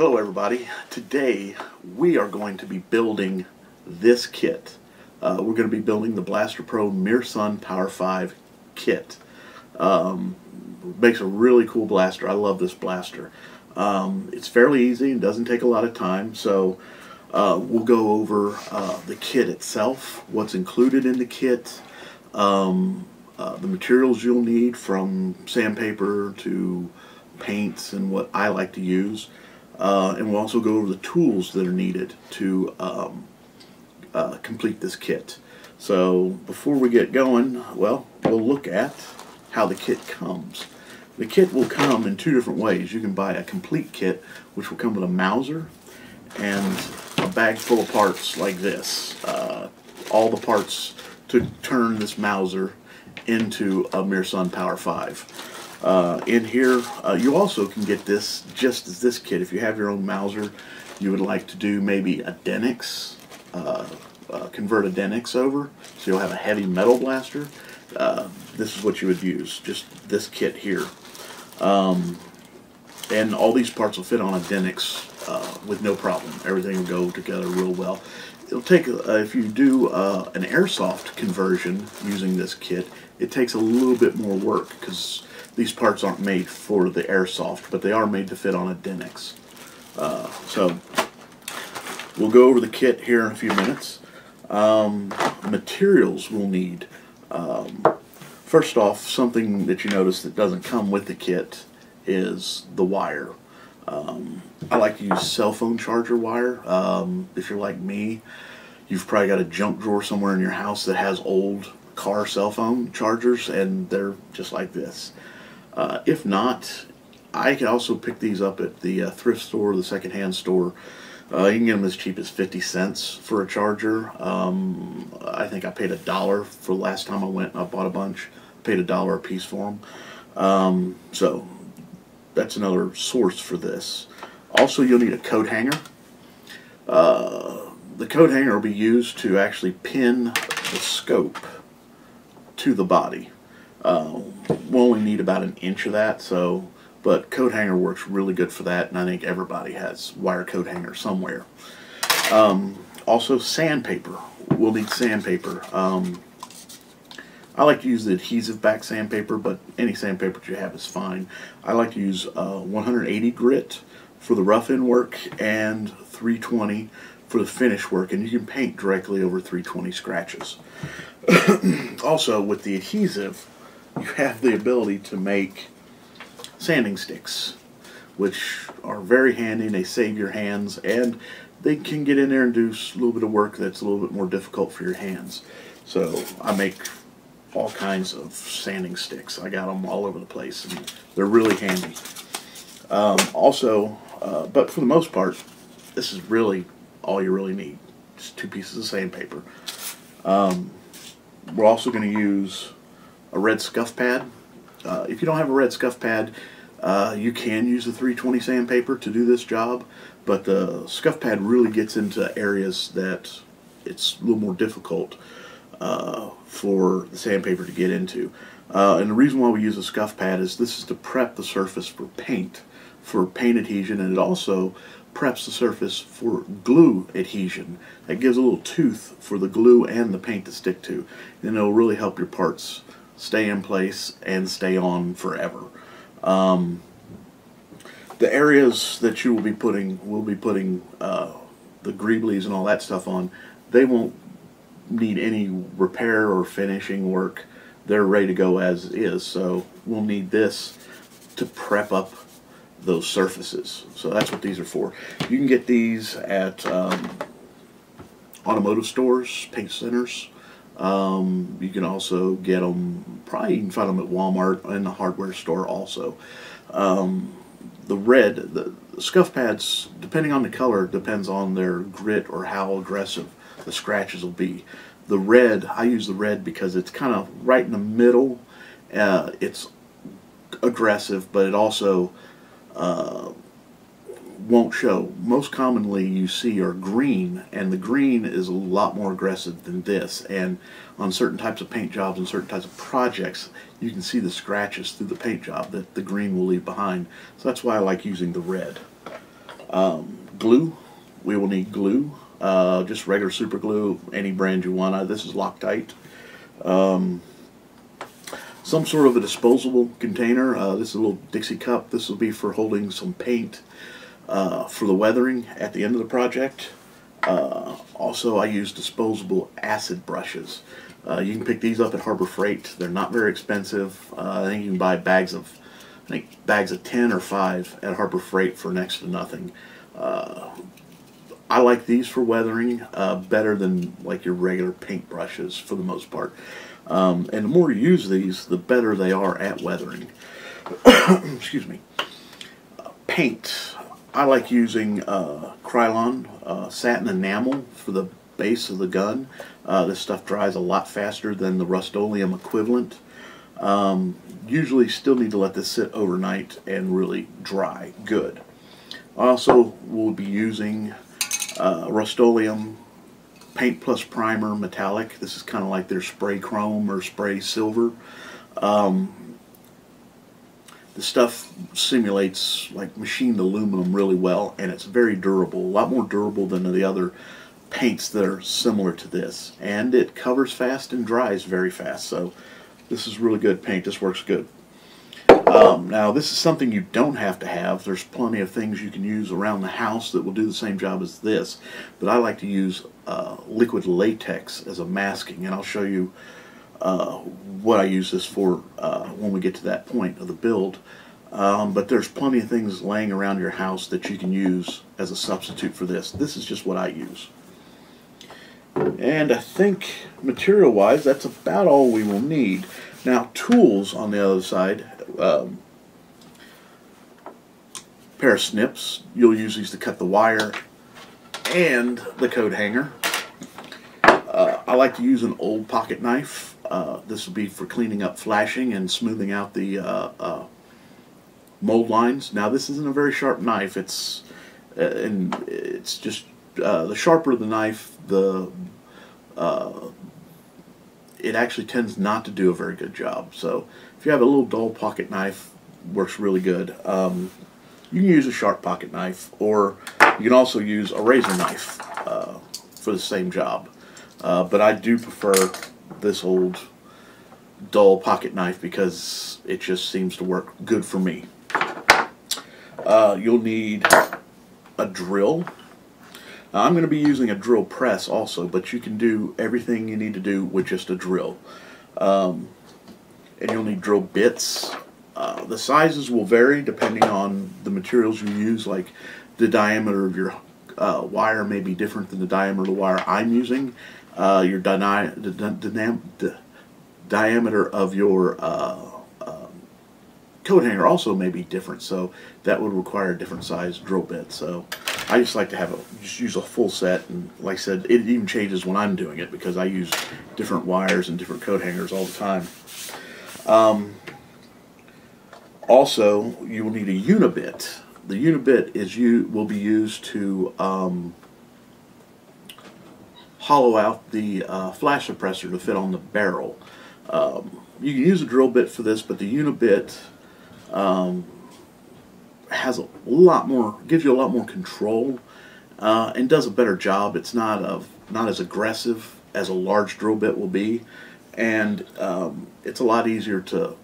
Hello everybody. Today we are going to be building this kit. We're going to be building the BlasterPro Merr-Sonn Power Five kit. Makes a really cool blaster. I love this blaster. It's fairly easy and doesn't take a lot of time, so we'll go over the kit itself, what's included in the kit, the materials you'll need from sandpaper to paints and what I like to use. And we'll also go over the tools that are needed to complete this kit. So before we get going, well, we'll look at how the kit comes. The kit will come in two different ways. You can buy a complete kit, which will come with a Mauser and a bag full of parts like this. All the parts to turn this Mauser into a Merr-Sonn Power Five. In here, you also can get this just as this kit. If you have your own Mauser, you would like to do maybe a Denix, convert a Denix over, so you'll have a heavy metal blaster. This is what you would use, just this kit here. And all these parts will fit on a Denix with no problem. Everything will go together real well. It'll take, if you do an airsoft conversion using this kit, it takes a little bit more work because these parts aren't made for the airsoft, but they are made to fit on a Denix. So we'll go over the kit here in a few minutes. Materials we'll need. First off, something that you notice that doesn't come with the kit is the wire. I like to use cell phone charger wire. If you're like me, you've probably got a junk drawer somewhere in your house that has old car cell phone chargers, and they're just like this. If not, I can also pick these up at the thrift store, the secondhand store. You can get them as cheap as 50 cents for a charger. I think I paid $1 for the last time I went and I bought a bunch. Paid $1 a piece for them. So that's another source for this. Also, you'll need a coat hanger. The coat hanger will be used to actually pin the scope to the body. We'll only need about an inch of that, but coat hanger works really good for that, and I think everybody has wire coat hanger somewhere. Also, sandpaper. We'll need sandpaper. I like to use the adhesive back sandpaper, but any sandpaper that you have is fine. I like to use 180 grit for the rough end work and 320 for the finish work, and you can paint directly over 320 scratches. Also, with the adhesive, you have the ability to make sanding sticks, which are very handy, and they save your hands, and they can get in there and do a little bit of work that's a little bit more difficult for your hands. So I make all kinds of sanding sticks. I got them all over the place, and they're really handy. But for the most part, this is really all you really need. Just 2 pieces of sandpaper. We're also going to use a red scuff pad. If you don't have a red scuff pad, you can use the 320 sandpaper to do this job, but the scuff pad really gets into areas that it's a little more difficult for the sandpaper to get into. And the reason why we use a scuff pad is this is to prep the surface for paint adhesion, and it also preps the surface for glue adhesion. That gives a little tooth for the glue and the paint to stick to, and it'll really help your parts stay in place and stay on forever. The areas that you will be putting the Greebles and all that stuff on, they won't need any repair or finishing work. They're ready to go as is, so we'll need this to prep up those surfaces. So that's what these are for. You can get these at automotive stores, paint centers. You can also get them, probably you can find them at Walmart and the hardware store also. The scuff pads, depending on the color, depends on their grit or how aggressive the scratches will be. The red, I use the red because it's kind of right in the middle. It's aggressive, but it also won't show. Most commonly you see are green, and the green is a lot more aggressive than this, and on certain types of paint jobs and certain types of projects you can see the scratches through the paint job that the green will leave behind. So that's why I like using the red. Glue. We will need glue. Just regular super glue, any brand you want. This is Loctite. Some sort of a disposable container. This is a little Dixie cup. This will be for holding some paint for the weathering at the end of the project. Also, I use disposable acid brushes. You can pick these up at Harbor Freight. They're not very expensive. I think you can buy bags of 10 or 5 at Harbor Freight for next to nothing. I like these for weathering better than like your regular paint brushes for the most part. And the more you use these, the better they are at weathering. Excuse me. Paint. I like using Krylon satin enamel for the base of the gun. This stuff dries a lot faster than the Rust-Oleum equivalent. Usually still need to let this sit overnight and really dry good. Also, we'll be using Rust-Oleum Paint Plus Primer Metallic. This is kind of like their spray chrome or spray silver. The stuff simulates like machined aluminum really well, and it's very durable, a lot more durable than the other paints that are similar to this. And it covers fast and dries very fast, so this is really good paint. This works good. Now, this is something you don't have to have. There's plenty of things you can use around the house that will do the same job as this, but I like to use liquid latex as a masking, and I'll show you what I use this for when we get to that point of the build. But there's plenty of things laying around your house that you can use as a substitute for this. This is just what I use. And I think material-wise, that's about all we will need. Now, tools on the other side. Pair of snips. You'll use these to cut the wire and the coat hanger. I like to use an old pocket knife. This will be for cleaning up flashing and smoothing out the mold lines. Now, this isn't a very sharp knife. It's just the sharper the knife, it actually tends not to do a very good job. So if you have a little dull pocket knife, works really good. You can use a sharp pocket knife, or you can also use a razor knife for the same job. But I do prefer this old dull pocket knife because it just seems to work good for me. You'll need a drill. I'm going to be using a drill press also, but you can do everything you need to do with just a drill. And you'll need drill bits. The sizes will vary depending on the materials you use, like the diameter of your wire may be different than the diameter of the wire I'm using. Your diameter of your coat hanger also may be different, so that would require a different size drill bit. So I just like to just use a full set, and like I said, it even changes when I'm doing it because I use different wires and different coat hangers all the time. Also, you will need a unibit. The unibit will be used to hollow out the flash suppressor to fit on the barrel. You can use a drill bit for this, but the unibit has a lot more, gives you a lot more control, and does a better job. It's not as aggressive as a large drill bit will be, and it's a lot easier to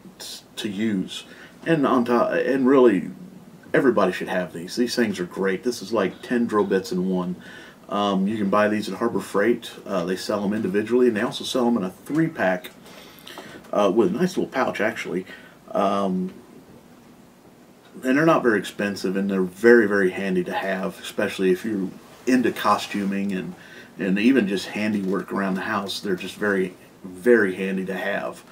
use. And on top, and really, everybody should have these. These things are great. This is like 10 drill bits in one. You can buy these at Harbor Freight. They sell them individually, and they also sell them in a 3-pack with a nice little pouch, actually. And they're not very expensive, and they're very, very handy to have, especially if you're into costuming and even just handiwork around the house. They're just very, very handy to have.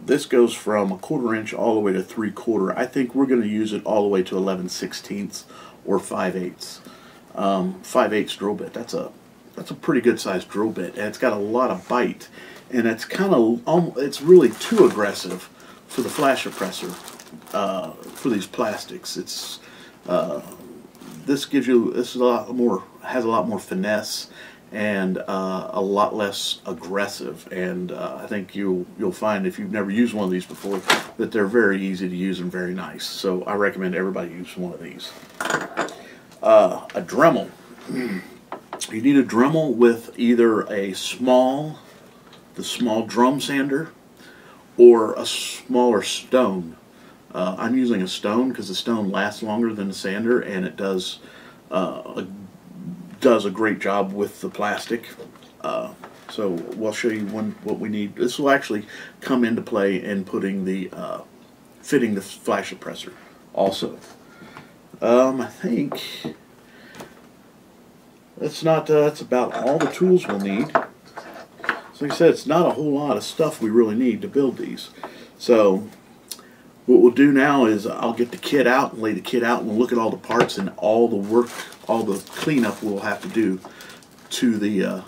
This goes from 1/4 inch all the way to 3/4. I think we're going to use it all the way to 11/16 or 5/8. 5/8 drill bit. That's a pretty good sized drill bit, and it's got a lot of bite, and it's it's really too aggressive for the flash suppressor. For these plastics, this has a lot more finesse, and a lot less aggressive. And I think you'll find, if you've never used one of these before, that they're very easy to use and very nice. So I recommend everybody use one of these. A Dremel. You need a Dremel with either the small drum sander, or a smaller stone. I'm using a stone because the stone lasts longer than the sander, and it does a great job with the plastic. So we'll show you what we need. This will actually come into play in putting fitting the flash suppressor also. I think that's about all the tools we'll need. So like I said, it's not a whole lot of stuff we really need to build these. So what we'll do now is I'll get the kit out and lay the kit out, and we'll look at all the parts and all the work, all the cleanup we'll have to do to the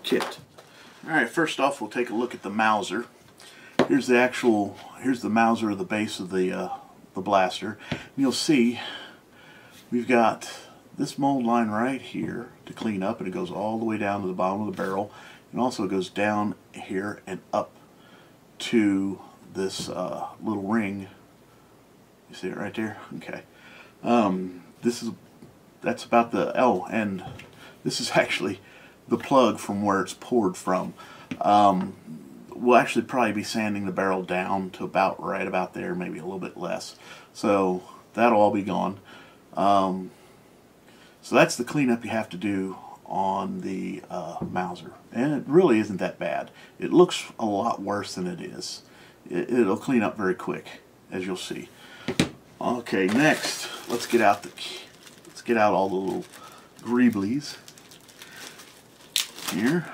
kit. Alright, first off we'll take a look at the Mauser. Here's the Mauser, the base of the blaster. And you'll see we've got this mold line right here to clean up, and it goes all the way down to the bottom of the barrel, and also goes down here and up to this little ring. You see it right there? Okay. That's about the and this is actually the plug from where it's poured from. We'll actually probably be sanding the barrel down to right about there, maybe a little bit less. So that'll all be gone. So that's the cleanup you have to do on the Mauser, and it really isn't that bad. It looks a lot worse than it is. It'll clean up very quick, as you'll see. Okay, next let's get out all the little Greebles here.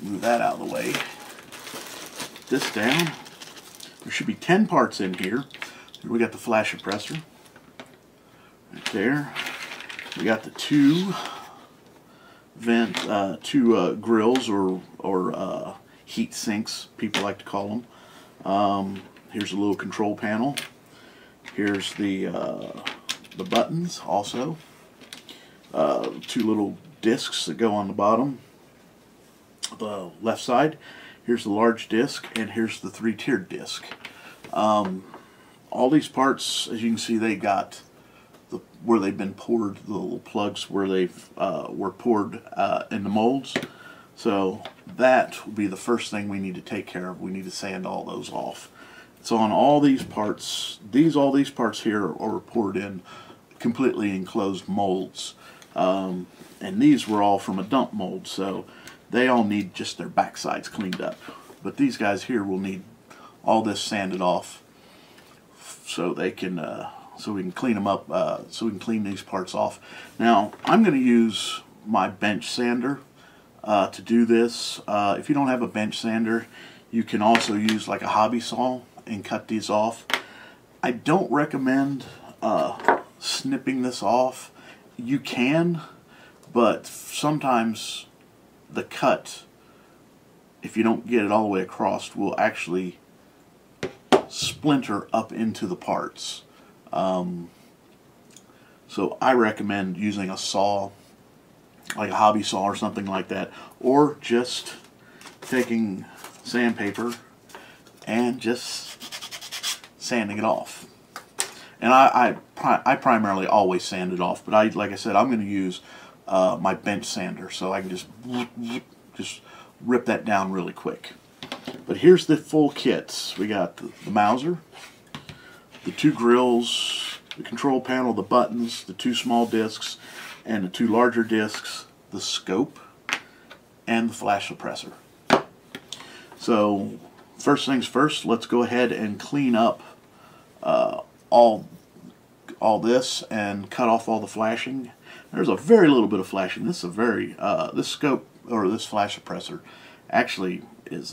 Move that out of the way. Put this down. There should be 10 parts in here. We got the flash suppressor right there. We got the two grills or heat sinks, people like to call them. Here's a little control panel. Here's the buttons also. Two little discs that go on the bottom, the left side. Here's the large disc, and here's the 3-tiered disc. All these parts, as you can see, they got where they've been poured, the little plugs where they've were poured in the molds. So that will be the first thing we need to take care of. We need to sand all those off. So on all these parts, all these parts here are poured in completely enclosed molds, and these were all from a dump mold, so they all need just their backsides cleaned up. But these guys here will need all this sanded off, so they can so we can clean them up, so we can clean these parts off. Now I'm going to use my bench sander to do this. If you don't have a bench sander, you can also use like a hobby saw and cut these off. I don't recommend snipping this off. You can, but sometimes the cut, if you don't get it all the way across, will actually splinter up into the parts. So I recommend using a saw, like a hobby saw or something like that, or just taking sandpaper and just sanding it off. And I primarily always sand it off, but like I said, I'm going to use my bench sander, so I can just rip that down really quick. But here's the full kits. We got the Mauser, the two grills, the control panel, the buttons, the two small discs, and the two larger discs, the scope, and the flash suppressor. So first things first, let's go ahead and clean up all this and cut off all the flashing. There's a very little bit of flashing. This is a very this scope, or this flash suppressor, actually is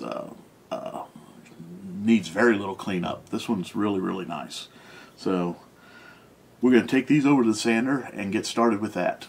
needs very little cleanup. This one's really nice. So we're going to take these over to the sander and get started with that.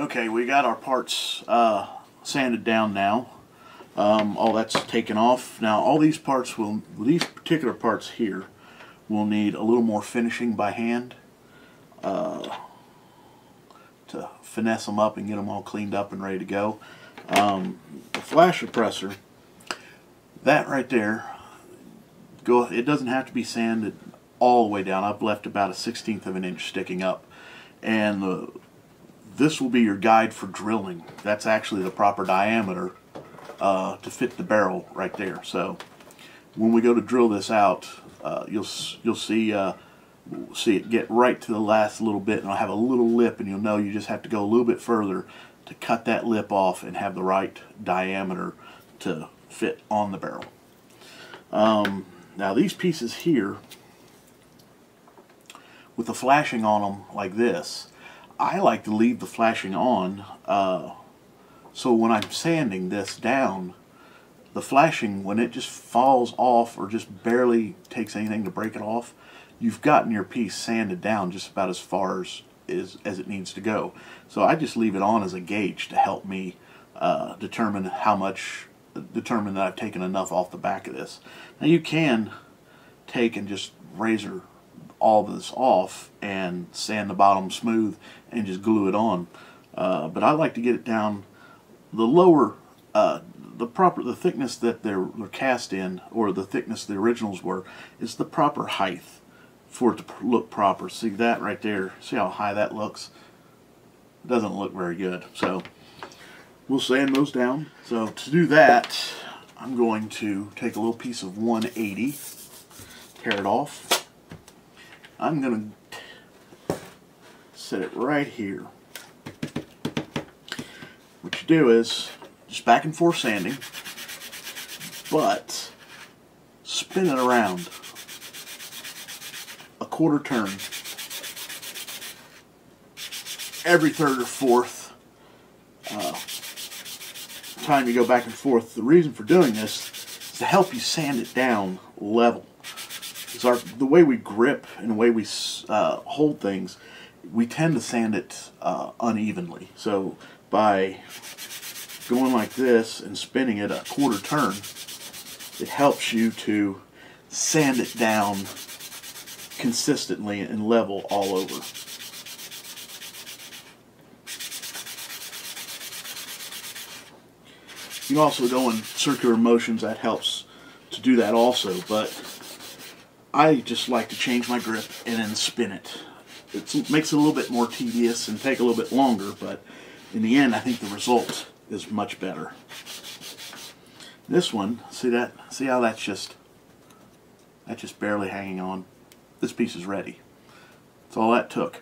Okay, we got our parts sanded down now. All that's taken off. Now all these parts these particular parts here will need a little more finishing by hand to finesse them up and get them all cleaned up and ready to go. The flash suppressor, that right there, it doesn't have to be sanded all the way down. I've left about a 1/16 of an inch sticking up, and this will be your guide for drilling. That's actually the proper diameter to fit the barrel right there. So when we go to drill this out, you'll see it get right to the last little bit, and I'll have a little lip, and you'll know you just have to go a little bit further to cut that lip off and have the right diameter to fit on the barrel. Now these pieces here, with the flashing on them like this, I like to leave the flashing on so when I'm sanding this down, the flashing, when it just falls off or just barely takes anything to break it off, you've gotten your piece sanded down just about as far as it needs to go. So I just leave it on as a gauge to help me determine that I've taken enough off the back of this. Now you can take and just razor all this off and sand the bottom smooth and just glue it on, but I like to get it down the lower, the thickness that they're cast in, or the thickness the originals were, is the proper height for it to look proper. See that right there? See how high that looks? It doesn't look very good. So we'll sand those down. So to do that, I'm going to take a little piece of 180, tear it off. I'm going to set it right here. What you do is just back and forth sanding, but spin it around a quarter turn every third or fourth time you go back and forth. The reason for doing this is to help you sand it down level. The way we grip and the way we hold things, we tend to sand it unevenly. So by going like this and spinning it a quarter turn, it helps you to sand it down consistently and level all over. You can also go in circular motions. That helps to do that also, but I just like to change my grip and then spin it. It makes it a little bit more tedious and take a little bit longer, but in the end I think the result is much better. This one, see how that's just barely hanging on. This piece is ready. That's all that took.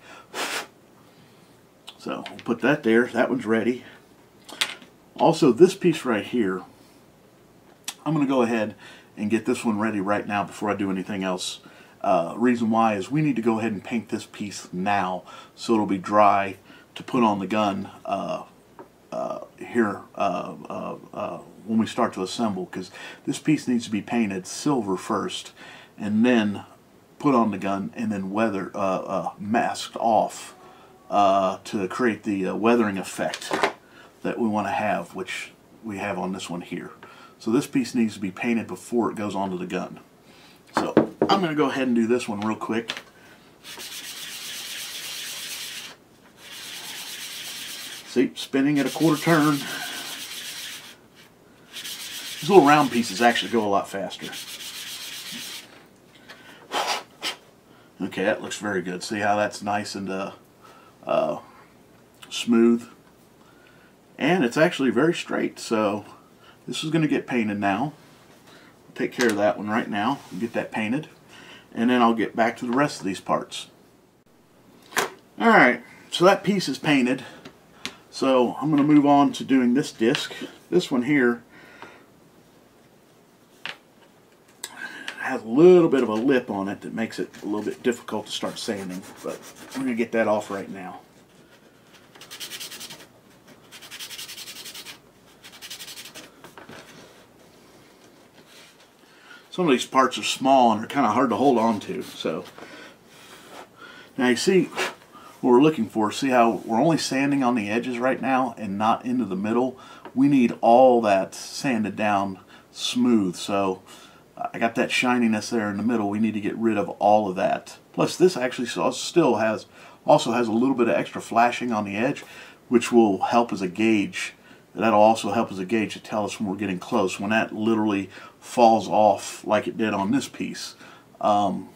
So we'll put that there. That one's ready. Also, this piece right here, I'm going to go ahead and get this one ready right now before I do anything else. Reason why is we need to go ahead and paint this piece now so it'll be dry to put on the gun when we start to assemble, because this piece needs to be painted silver first and then put on the gun and then masked off to create the weathering effect that we want to have, which we have on this one here. So this piece needs to be painted before it goes onto the gun. So I'm going to go ahead and do this one real quick. See, spinning at a quarter turn. These little round pieces actually go a lot faster. Okay, that looks very good. See how that's nice and smooth? And it's actually very straight, so this is going to get painted now. I'll take care of that one right now and get that painted, and then I'll get back to the rest of these parts. Alright, so that piece is painted. So I'm going to move on to doing this disc. This one here has a little bit of a lip on it that makes it a little bit difficult to start sanding, but we're going to get that off right now. Some of these parts are small and are kind of hard to hold on to. So now you see what we're looking for. See how we're only sanding on the edges right now and not into the middle? We need all that sanded down smooth. So I got that shininess there in the middle. We need to get rid of all of that. Plus this actually still has a little bit of extra flashing on the edge, which will help as a gauge. That'll also help as a gauge to tell us when we're getting close. When that literally falls off like it did on this piece, we'll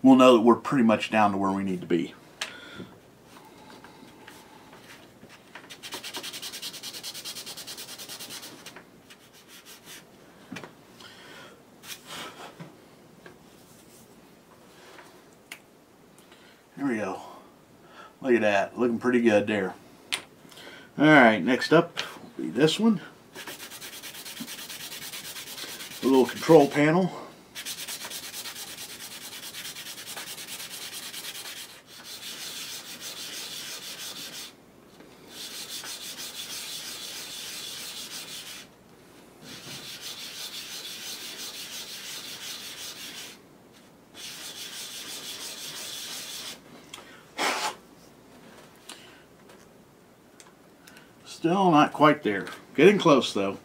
know that we're pretty much down to where we need to be. There we go. Look at that. Looking pretty good there. Alright, next up will be this one. A little control panel. Still not quite there. Getting close though.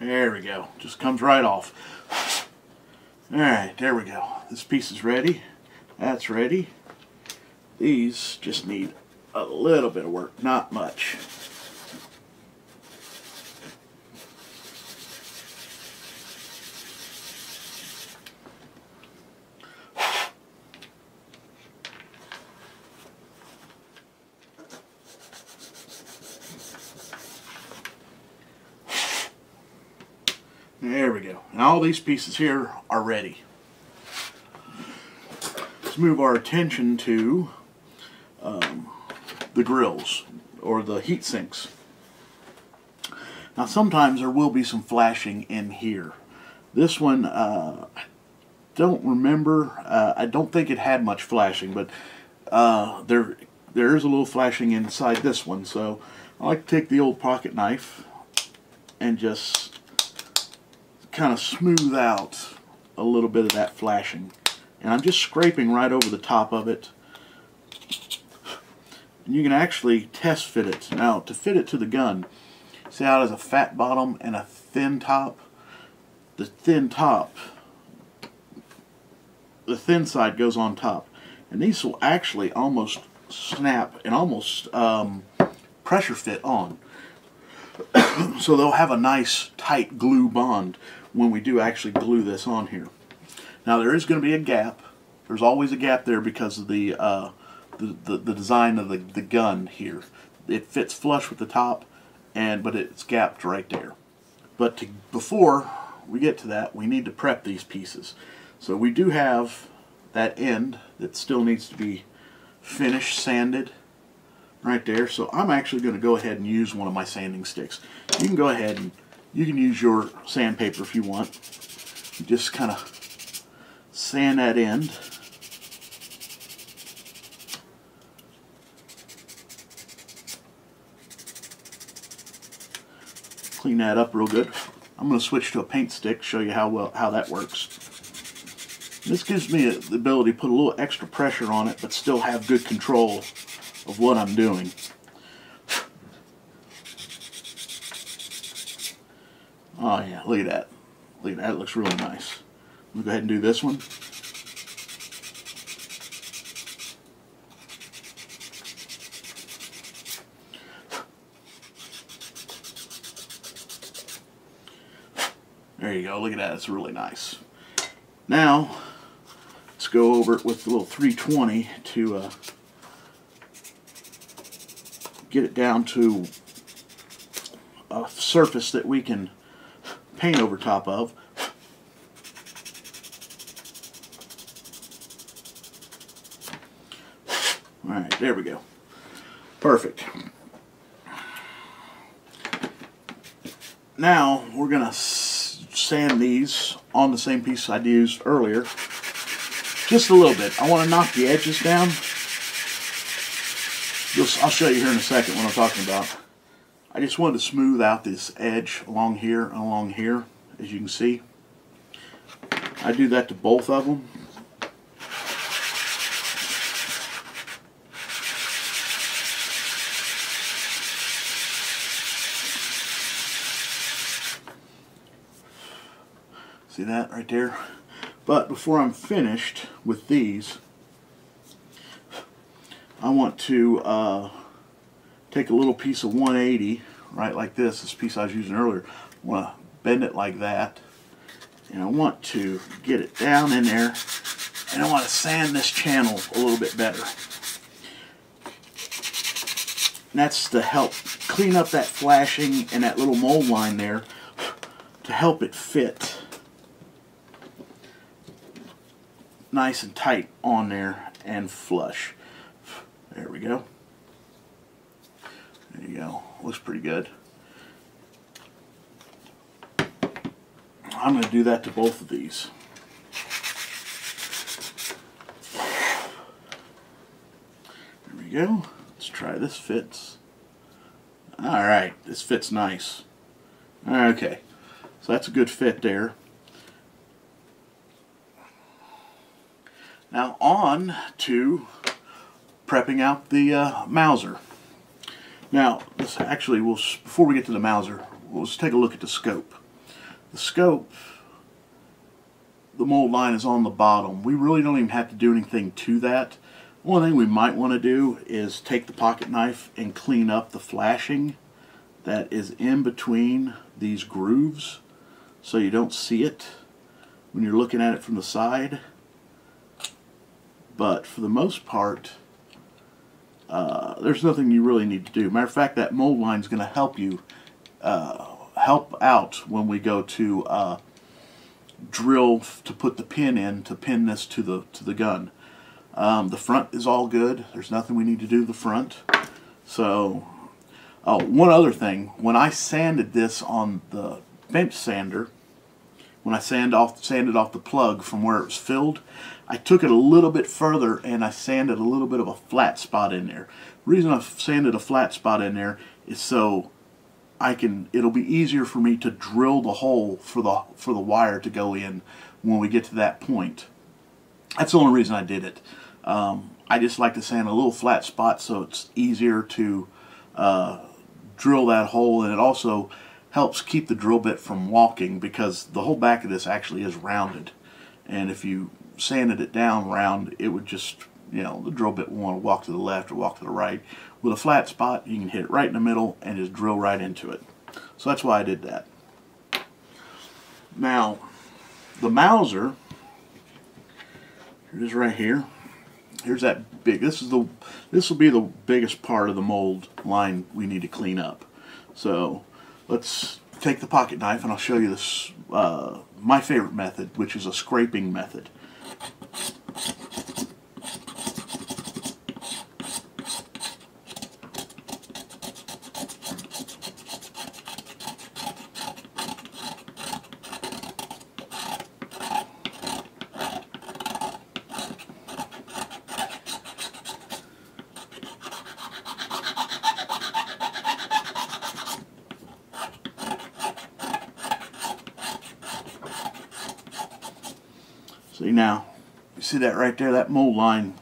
There we go. Just comes right off. Alright, there we go. This piece is ready. That's ready. These just need a little bit of work, not much. There we go. And all these pieces here are ready. Let's move our attention to the grills or the heat sinks. Now sometimes there will be some flashing in here. This one, I don't remember. I don't think it had much flashing, but there is a little flashing inside this one. So I like to take the old pocket knife and just kind of smooth out a little bit of that flashing, and I'm just scraping right over the top of it. And you can actually test fit it. Now to fit it to the gun, see how it has a fat bottom and a thin top? The thin side goes on top, and these will actually almost snap and almost pressure fit on. So they'll have a nice tight glue bond when we do actually glue this on here. Now there is going to be a gap. There's always a gap there because of the design of the gun here. It fits flush with the top, but it's gapped right there. But before we get to that, we need to prep these pieces. So we do have that end that still needs to be finished, sanded right there. So I'm actually going to go ahead and use one of my sanding sticks. You can go ahead and you can use your sandpaper if you want. You just kind of sand that end. Clean that up real good. I'm going to switch to a paint stick, show you how that works. This gives me the ability to put a little extra pressure on it, but still have good control of what I'm doing. Oh yeah, look at that. Look at that, it looks really nice. We'll go ahead and do this one. There you go, look at that, it's really nice. Now, let's go over it with the little 320 to get it down to a surface that we can paint over top of. Alright, there we go. Perfect. Now we're going to sand these on the same piece I used earlier. just a little bit. I want to knock the edges down. I'll show you here in a second what I'm talking about. I just wanted to smooth out this edge along here and along here, as you can see. I do that to both of them. See that right there? But before I'm finished with these, I want to take a little piece of 180, right like this piece I was using earlier. I want to bend it like that, and I want to get it down in there, and I want to sand this channel a little bit better. And that's to help clean up that flashing and that little mold line there, to help it fit nice and tight on there and flush. There we go. There you go. Looks pretty good. I'm going to do that to both of these. There we go. Let's try this. Fits. Alright, this fits nice. Okay, so that's a good fit there. Now on to prepping out the Mauser. Now, this actually, before we get to the Mauser, we'll just take a look at the scope. The scope, the mold line is on the bottom. We really don't even have to do anything to that. One thing we might want to do is take the pocket knife and clean up the flashing that is in between these grooves so you don't see it when you're looking at it from the side. But for the most part, there's nothing you really need to do. Matter of fact, that mold line is going to help you help out when we go to drill to put the pin in to pin this to the gun. The front is all good. There's nothing we need to do to the front. So, oh, one other thing. When I sanded this on the bench sander, when I sanded off the plug from where it was filled, I took it a little bit further and I sanded a little bit of a flat spot in there. The reason I've sanded a flat spot in there is so it'll be easier for me to drill the hole for the wire to go in when we get to that point. That's the only reason I did it. I just like to sand a little flat spot so it's easier to drill that hole, and it also helps keep the drill bit from walking because the whole back of this actually is rounded, and if you sanded it down round, it would just, you know, the drill bit will want to walk to the left or walk to the right. With a flat spot, you can hit it right in the middle and just drill right into it. So that's why I did that. Now, the Mauser, here it is right here. Here's that big. This will be the biggest part of the mold line we need to clean up. So let's take the pocket knife and I'll show you this, my favorite method, which is a scraping method. See now, you see that right there? That mold line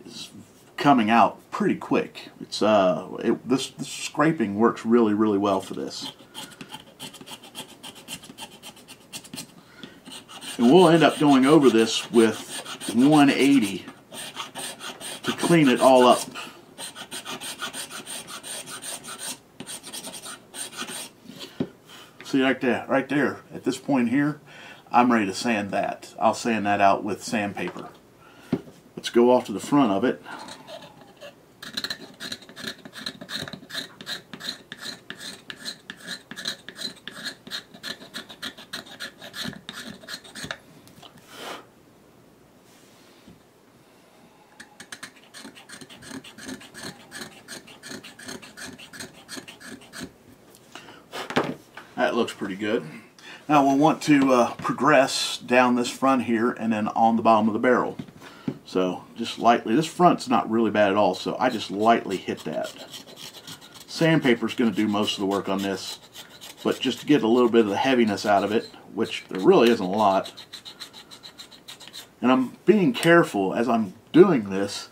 is coming out pretty quick. It's this scraping works really, really well for this. And we'll end up going over this with 180 to clean it all up. See right there, at this point here, I'm ready to sand that. I'll sand that out with sandpaper. Let's go off to the front of it. That looks pretty good. Now we'll want to progress down this front here and then on the bottom of the barrel. So just lightly, this front's not really bad at all, so I just lightly hit that. Sandpaper is going to do most of the work on this, but just to get a little bit of the heaviness out of it, which there really isn't a lot. And I'm being careful as I'm doing this.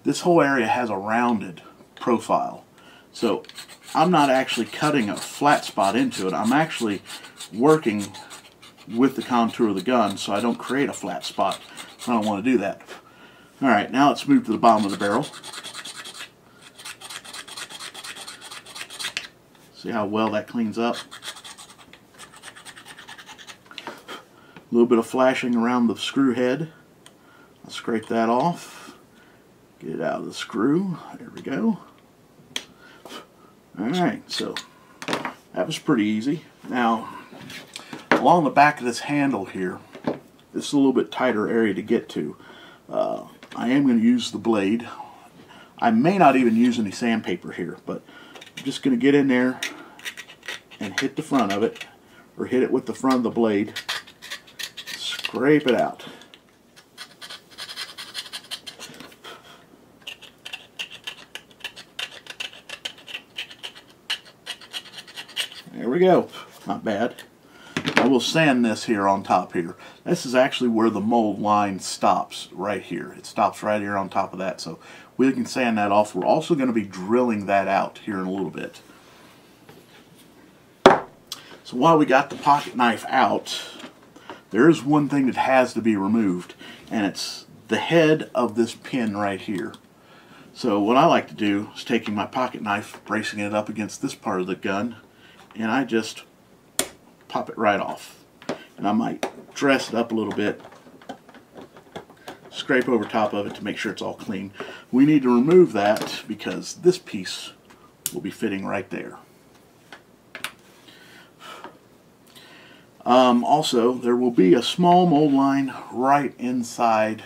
This whole area has a rounded profile, so I'm not actually cutting a flat spot into it. I'm actually working with the contour of the gun so I don't create a flat spot. I don't want to do that. Alright, now let's move to the bottom of the barrel. See how well that cleans up? A little bit of flashing around the screw head. I'll scrape that off. Get it out of the screw. There we go. Alright, so that was pretty easy. Now, along the back of this handle here, this is a little bit tighter area to get to. I am going to use the blade. I may not even use any sandpaper here, but I'm just going to get in there and hit the front of it, or hit it with the front of the blade. Scrape it out. There we go. Not bad. I will sand this here on top here. This is actually where the mold line stops, right here. It stops right here on top of that, so we can sand that off. We're also going to be drilling that out here in a little bit. So while we got the pocket knife out, there is one thing that has to be removed, and it's the head of this pin right here. So what I like to do is taking my pocket knife, bracing it up against this part of the gun, and I just pop it right off. And I might dress it up a little bit, scrape over top of it to make sure it's all clean. We need to remove that because this piece will be fitting right there. Also, there will be a small mold line right inside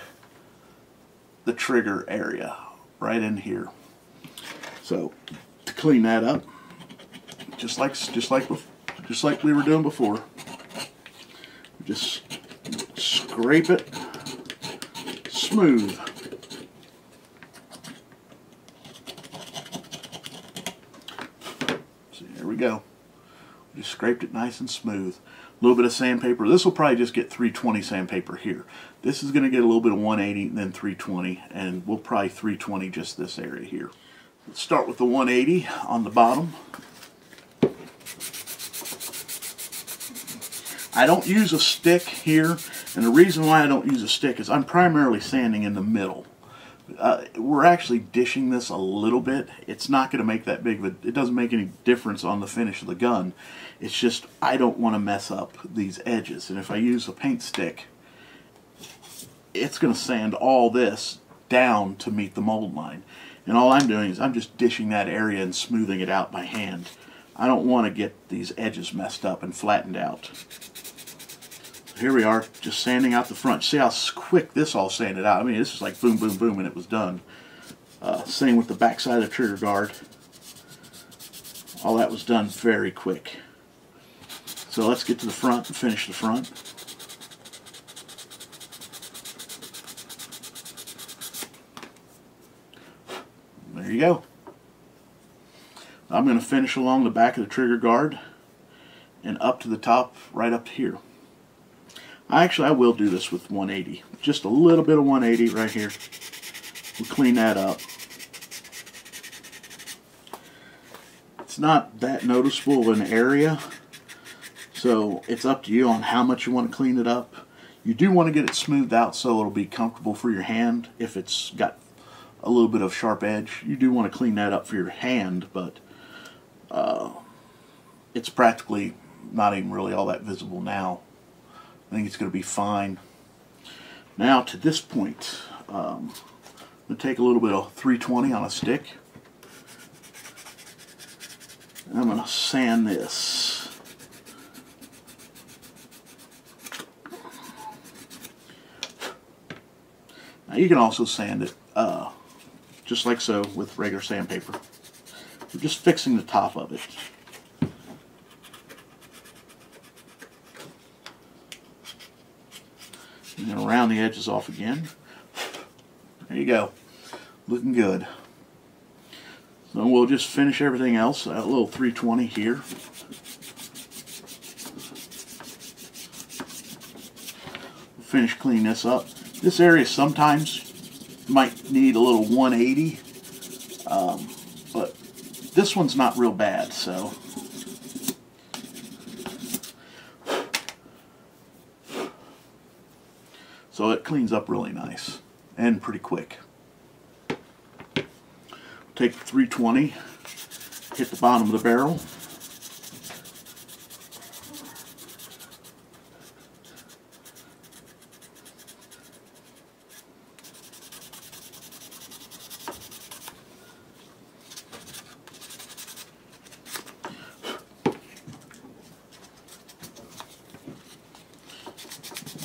the trigger area, right in here. So to clean that up, just like we were doing before, just scrape it smooth. See, there we go. Just scraped it nice and smooth. A little bit of sandpaper. This will probably just get 320 sandpaper here. This is going to get a little bit of 180 and then 320, and we'll probably 320 just this area here. Let's start with the 180 on the bottom. I don't use a stick here, and the reason why I don't use a stick is I'm primarily sanding in the middle. We're actually dishing this a little bit. It's not going to make that big of a, it doesn't make any difference on the finish of the gun. It's just I don't want to mess up these edges, and if I use a paint stick, it's going to sand all this down to meet the mold line. And all I'm doing is I'm just dishing that area and smoothing it out by hand. I don't want to get these edges messed up and flattened out. Here we are, just sanding out the front. See how quick this all sanded out? I mean, this is like boom, boom, boom, and it was done. Same with the back side of the trigger guard. All that was done very quick. So let's get to the front and finish the front. There you go. I'm going to finish along the back of the trigger guard and up to the top, right up to here. Actually, I will do this with 180. Just a little bit of 180 right here. We'll clean that up. It's not that noticeable of an area, so it's up to you on how much you want to clean it up. You do want to get it smoothed out so it'll be comfortable for your hand. If it's got a little bit of sharp edge, you do want to clean that up for your hand, but it's practically not even really all that visible now. I think it's going to be fine. Now to this point, I'm going to take a little bit of 320 on a stick, and I'm going to sand this. Now you can also sand it just like so with regular sandpaper. We're just fixing the top of it. And then round the edges off again. There you go. Looking good. So we'll just finish everything else. A little 320 here. We'll finish cleaning this up. This area sometimes might need a little 180. But this one's not real bad, so. So it cleans up really nice and pretty quick. Take the 320, hit the bottom of the barrel.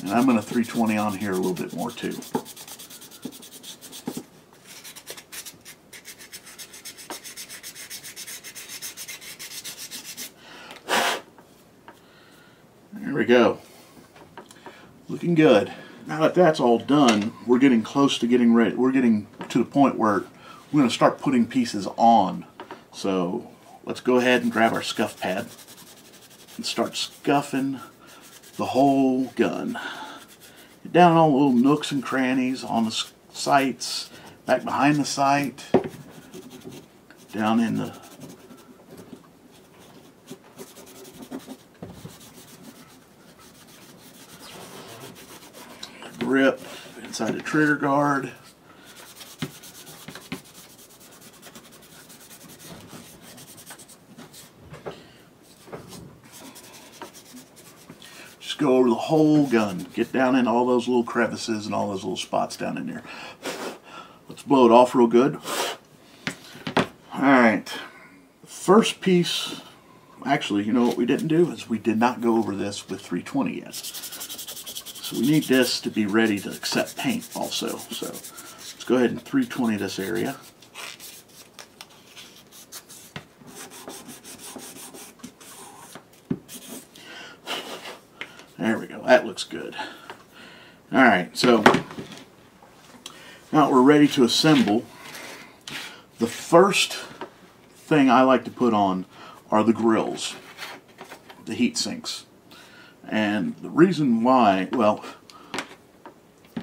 And I'm going to 320 on here a little bit more too. There we go. Looking good. Now that that's all done, we're getting close to getting ready. We're getting to the point where we're going to start putting pieces on. So let's go ahead and grab our scuff pad and start scuffing the whole gun. Get down in all the little nooks and crannies on the sights, back behind the sight, down in the grip, inside the trigger guard. Just go over the whole gun. Get down in all those little crevices and all those little spots down in there. Let's blow it off real good. Alright. First piece, actually, you know what we didn't do is we did not go over this with 320 yet. So we need this to be ready to accept paint also. So let's go ahead and 320 this area. There we go. That looks good. Alright, so now we're ready to assemble. The first thing I like to put on are the grills, the heat sinks. And the reason why, well,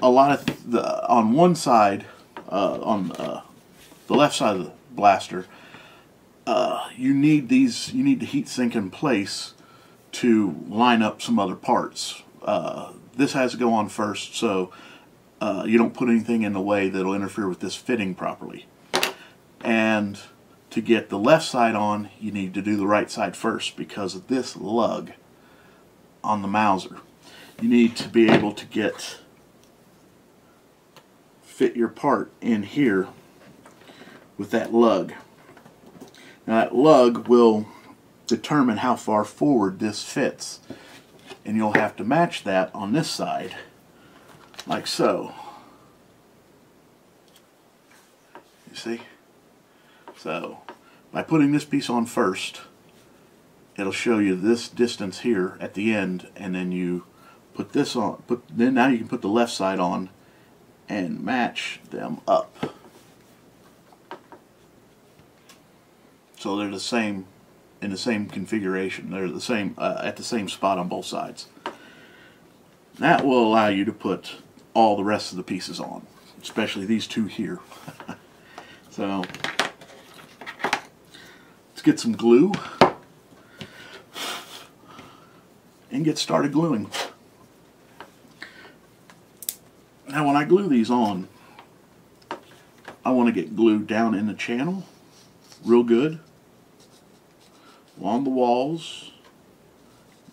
a lot of on one side, on the left side of the blaster, you need the heat sink in place to line up some other parts. This has to go on first, so you don't put anything in the way that'll interfere with this fitting properly. And to get the left side on, you need to do the right side first because of this lug on the Mauser. You need to be able to fit your part in here with that lug. Now that lug will determine how far forward this fits, and you'll have to match that on this side like so. You see? So by putting this piece on first, it'll show you this distance here at the end, and then you put this on. Then now you can put the left side on and match them up. So they're the same in the same configuration. They're the same at the same spot on both sides. That will allow you to put all the rest of the pieces on, especially these two here. So let's get some glue and get started gluing. Now when I glue these on, I want to get glue down in the channel real good, along the walls,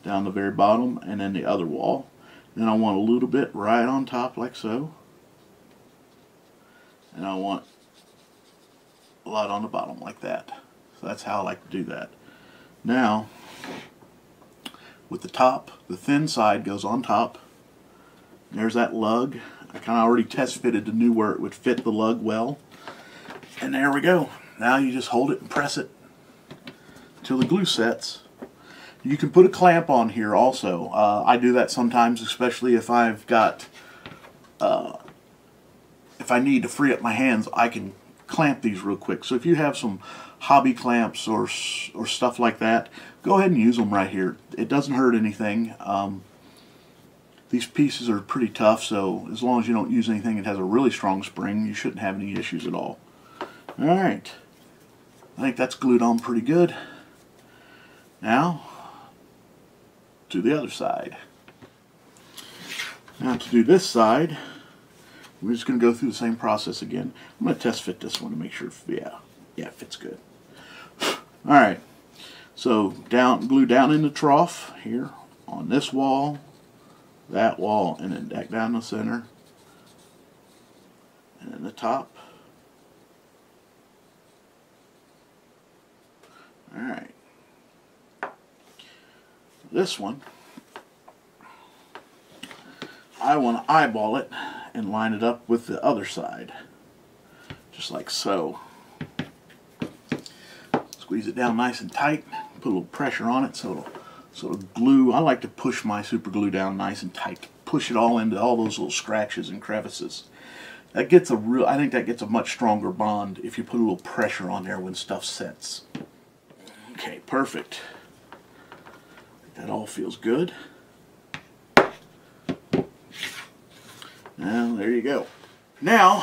down the very bottom, and then the other wall. Then I want a little bit right on top like so, and I want a lot on the bottom like that. So that's how I like to do that. Now with the top, the thin side goes on top. There's that lug. I kind of already test fitted to knew where it would fit the lug well. And there we go. Now you just hold it and press it until the glue sets. You can put a clamp on here also. I do that sometimes, especially if I've got if I need to free up my hands, I can clamp these real quick. So if you have some hobby clamps or stuff like that, go ahead and use them right here. It doesn't hurt anything. These pieces are pretty tough, so as long as you don't use anything that has a really strong spring, you shouldn't have any issues at all. Alright, I think that's glued on pretty good. Now, to the other side. Now to do this side, we're just going to go through the same process again. I'm going to test fit this one to make sure, yeah, it fits good. Alright, so glue down in the trough here on this wall, that wall, and then back down the center, and then the top. Alright, this one, I want to eyeball it and line it up with the other side, just like so. Squeeze it down nice and tight, put a little pressure on it so it'll glue. I like to push my super glue down nice and tight, push it all into all those little scratches and crevices. That gets I think that gets a much stronger bond if you put a little pressure on there when stuff sets. Okay, perfect. That all feels good. Now, there you go. Now,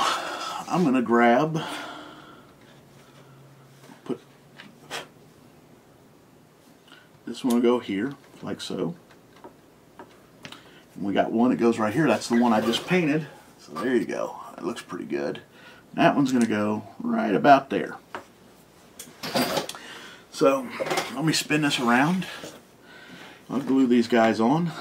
I'm going to put this one will go here, like so. And we got one that goes right here. That's the one I just painted. So there you go. It looks pretty good. That one's going to go right about there. So, let me spin this around. I'll glue these guys on.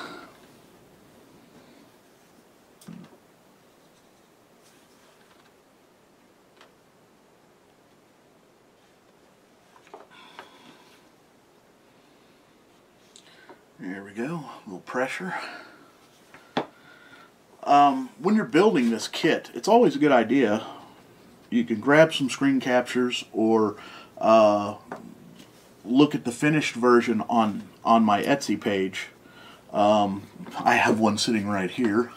There we go, a little pressure. When you're building this kit, it's always a good idea. You can grab some screen captures or look at the finished version on my Etsy page. I have one sitting right here,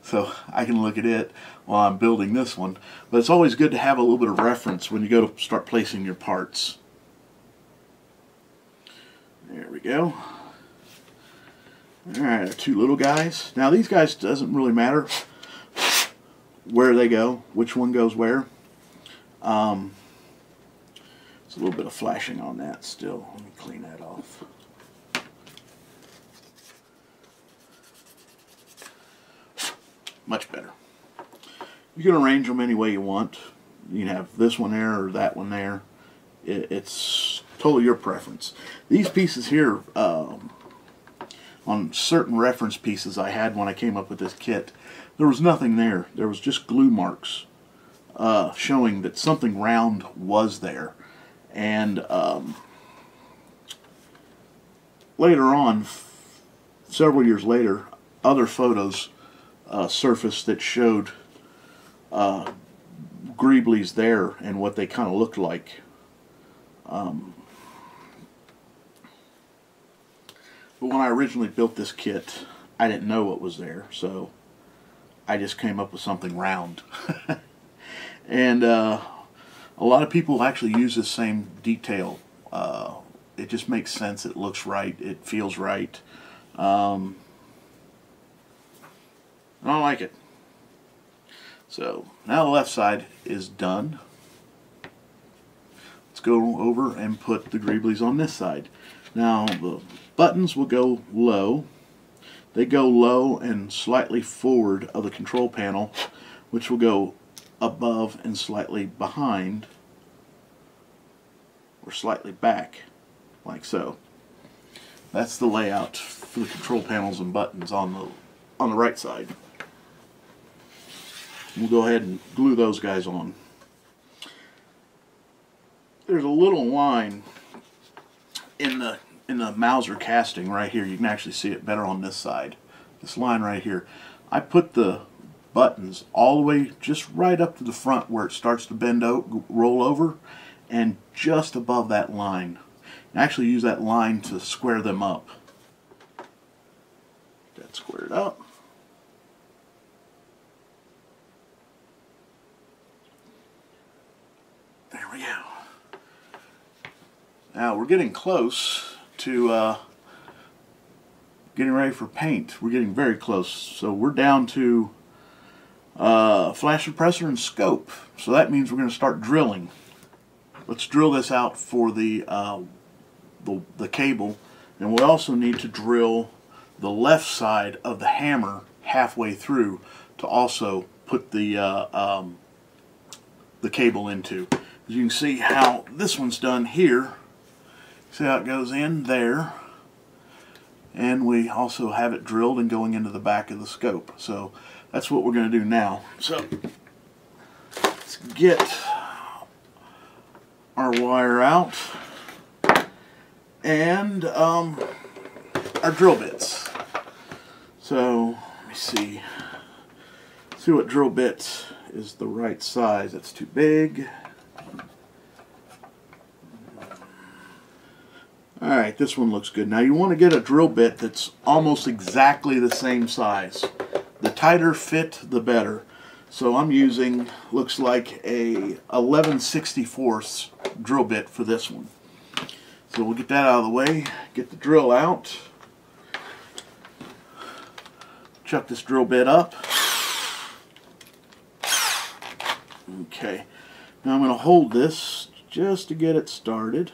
so I can look at it while I'm building this one. But it's always good to have a little bit of reference when you go to start placing your parts. There we go. Alright, two little guys. Now these guys, doesn't really matter where they go, which one goes where. There's a little bit of flashing on that still. Let me clean that off. Much better. You can arrange them any way you want. You can have this one there or that one there. It's totally your preference. These pieces here, on certain reference pieces I had when I came up with this kit, there was nothing there. There was just glue marks showing that something round was there. And later on, several years later, other photos surfaced that showed Greebles there and what they kind of looked like. But when I originally built this kit, I didn't know what was there, so I just came up with something round. And a lot of people actually use the same detail. It just makes sense, it looks right, it feels right. I like it. So, now the left side is done. Let's go over and put the Greebles on this side. Now, the buttons will go low. They go low and slightly forward of the control panel, which will go above and slightly behind, or slightly back, like so. That's the layout for the control panels and buttons on the right side. We'll go ahead and glue those guys on. There's a little line in the Mauser casting right here. You can actually see it better on this side. This line right here. I put the buttons all the way just right up to the front where it starts to bend out, roll over, and just above that line. And actually use that line to square them up. Get that squared up. we go. Now we're getting close to getting ready for paint. We're getting very close. So we're down to flash suppressor and scope. So that means we're going to start drilling. Let's drill this out for the cable, and we also need to drill the left side of the hammer halfway through to also put the cable into. As you can see how this one's done here. See how it goes in there, and we also have it drilled and going into the back of the scope. So that's what we're going to do now. So let's get our wire out and our drill bits. So let me see what drill bit is the right size. That's too big. Alright, this one looks good. Now you want to get a drill bit that's almost exactly the same size. The tighter fit, the better. So I'm using, looks like a 11/64 drill bit for this one. So we'll get that out of the way, get the drill out, chuck this drill bit up. Okay, now I'm going to hold this just to get it started.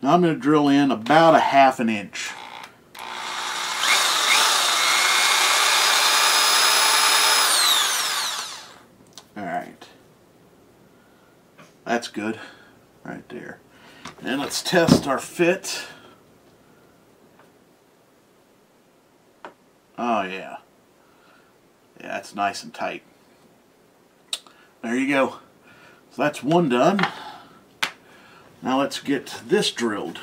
Now I'm going to drill in about a ½ inch. Alright. That's good. Right there. And let's test our fit. Oh yeah. Yeah, that's nice and tight. There you go. So that's one done. Now let's get this drilled.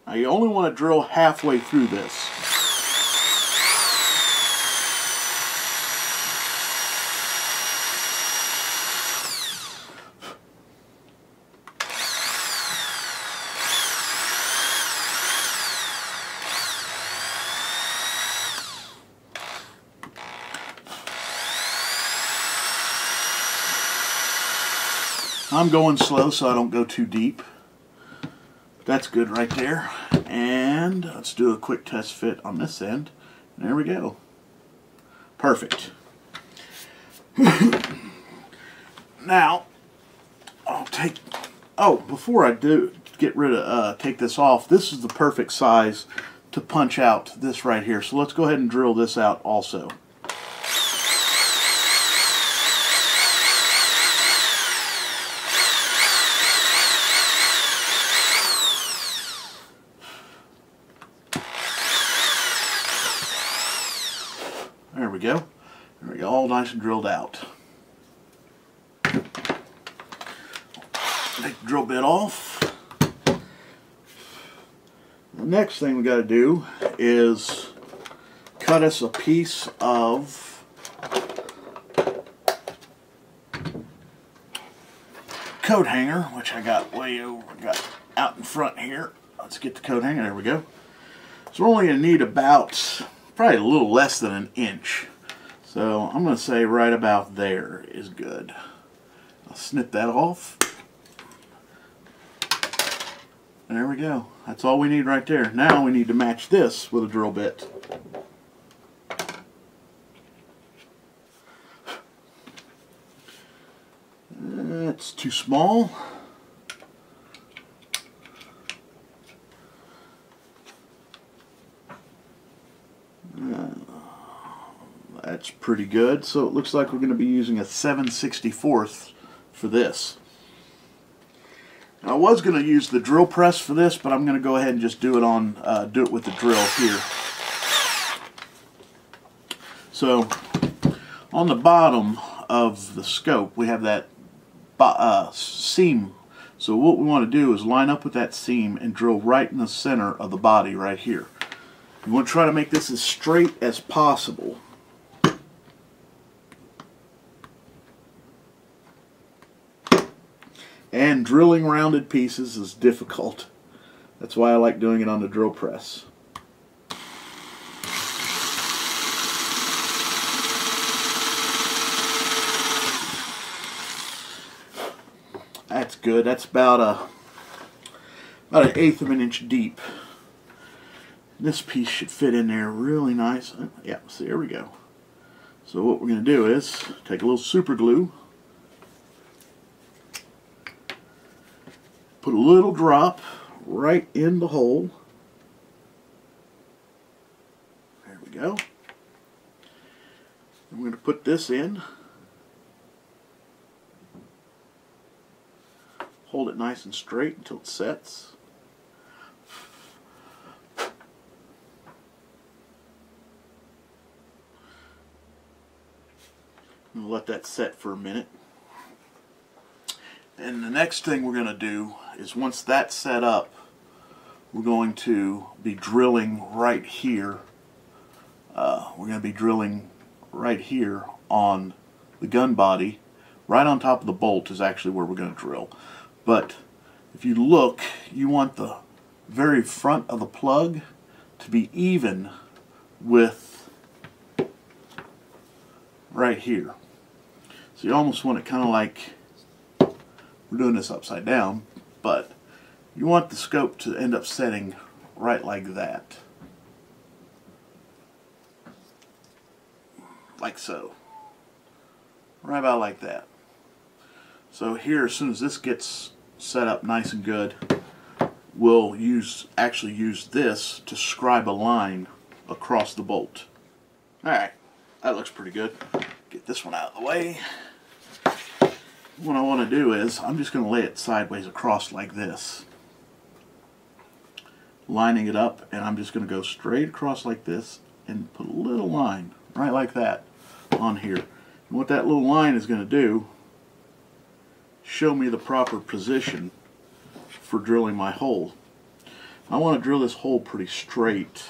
Now you only want to drill halfway through this. I'm going slow so I don't go too deep. That's good right there. And let's do a quick test fit on this end. There we go. Perfect. Now, I'll take, before I do take this off, this is the perfect size to punch out this right here. So let's go ahead and drill this out also. There we go. There we go, all nice and drilled out. Take the drill bit off. The next thing we got to do is cut us a piece of coat hanger, which I got out in front here. Let's get the coat hanger. There we go. So we're only going to need about probably a little less than an inch. So I'm going to say right about there is good. I'll snip that off. There we go. That's all we need right there. Now we need to match this with a drill bit. It's too small. That's pretty good. So it looks like we're going to be using a 7/64 for this. I was going to use the drill press for this, but I'm going to go ahead and just do it with the drill here. So on the bottom of the scope we have that seam. So what we want to do is line up with that seam and drill right in the center of the body right here. You want to try to make this as straight as possible. And drilling rounded pieces is difficult. That's why I like doing it on the drill press. That's good. That's about an eighth of an inch deep. This piece should fit in there really nice. Yeah, so there we go. So what we're going to do is take a little super glue, put a little drop right in the hole. There we go. I'm going to put this in. Hold it nice and straight until it sets. We'll let that set for a minute. And the next thing we're going to do is, once that's set up, we're going to be drilling right here. We're going to be drilling right here on the gun body. Right on top of the bolt is actually where we're going to drill. But if you look, you want the very front of the plug to be even with right here. So you almost want it kind of like, we're doing this upside down, but you want the scope to end up setting right like that. Like so. Right about like that. So here, as soon as this gets set up nice and good, we'll actually use this to scribe a line across the bolt. Alright, that looks pretty good. Get this one out of the way. What I want to do is, I'm just going to lay it sideways across like this, lining it up, and I'm just going to go straight across like this and put a little line right like that on here. And what that little line is going to do, show me the proper position for drilling my hole. I want to drill this hole pretty straight.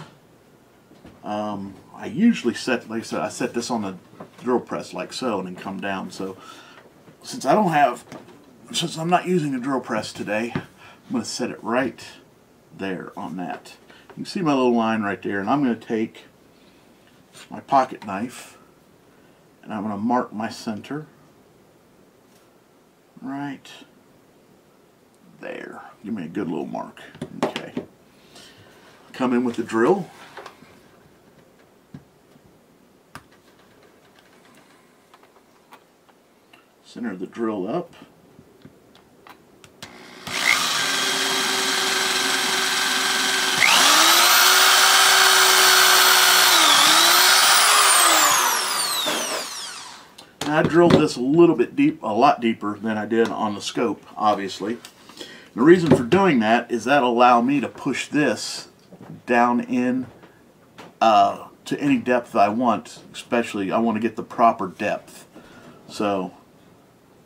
I usually set, like I said, I set this on the drill press like so and then come down. So since I'm not using a drill press today, I'm going to set it right there on that. You can see my little line right there, and I'm going to take my pocket knife and I'm going to mark my center right there. Give me a good little mark. Okay. Come in with the drill. Center the drill up. Now, I drilled this a little bit deep, a lot deeper than I did on the scope, obviously. The reason for doing that is that'll allow me to push this down in to any depth I want. Especially, I want to get the proper depth. So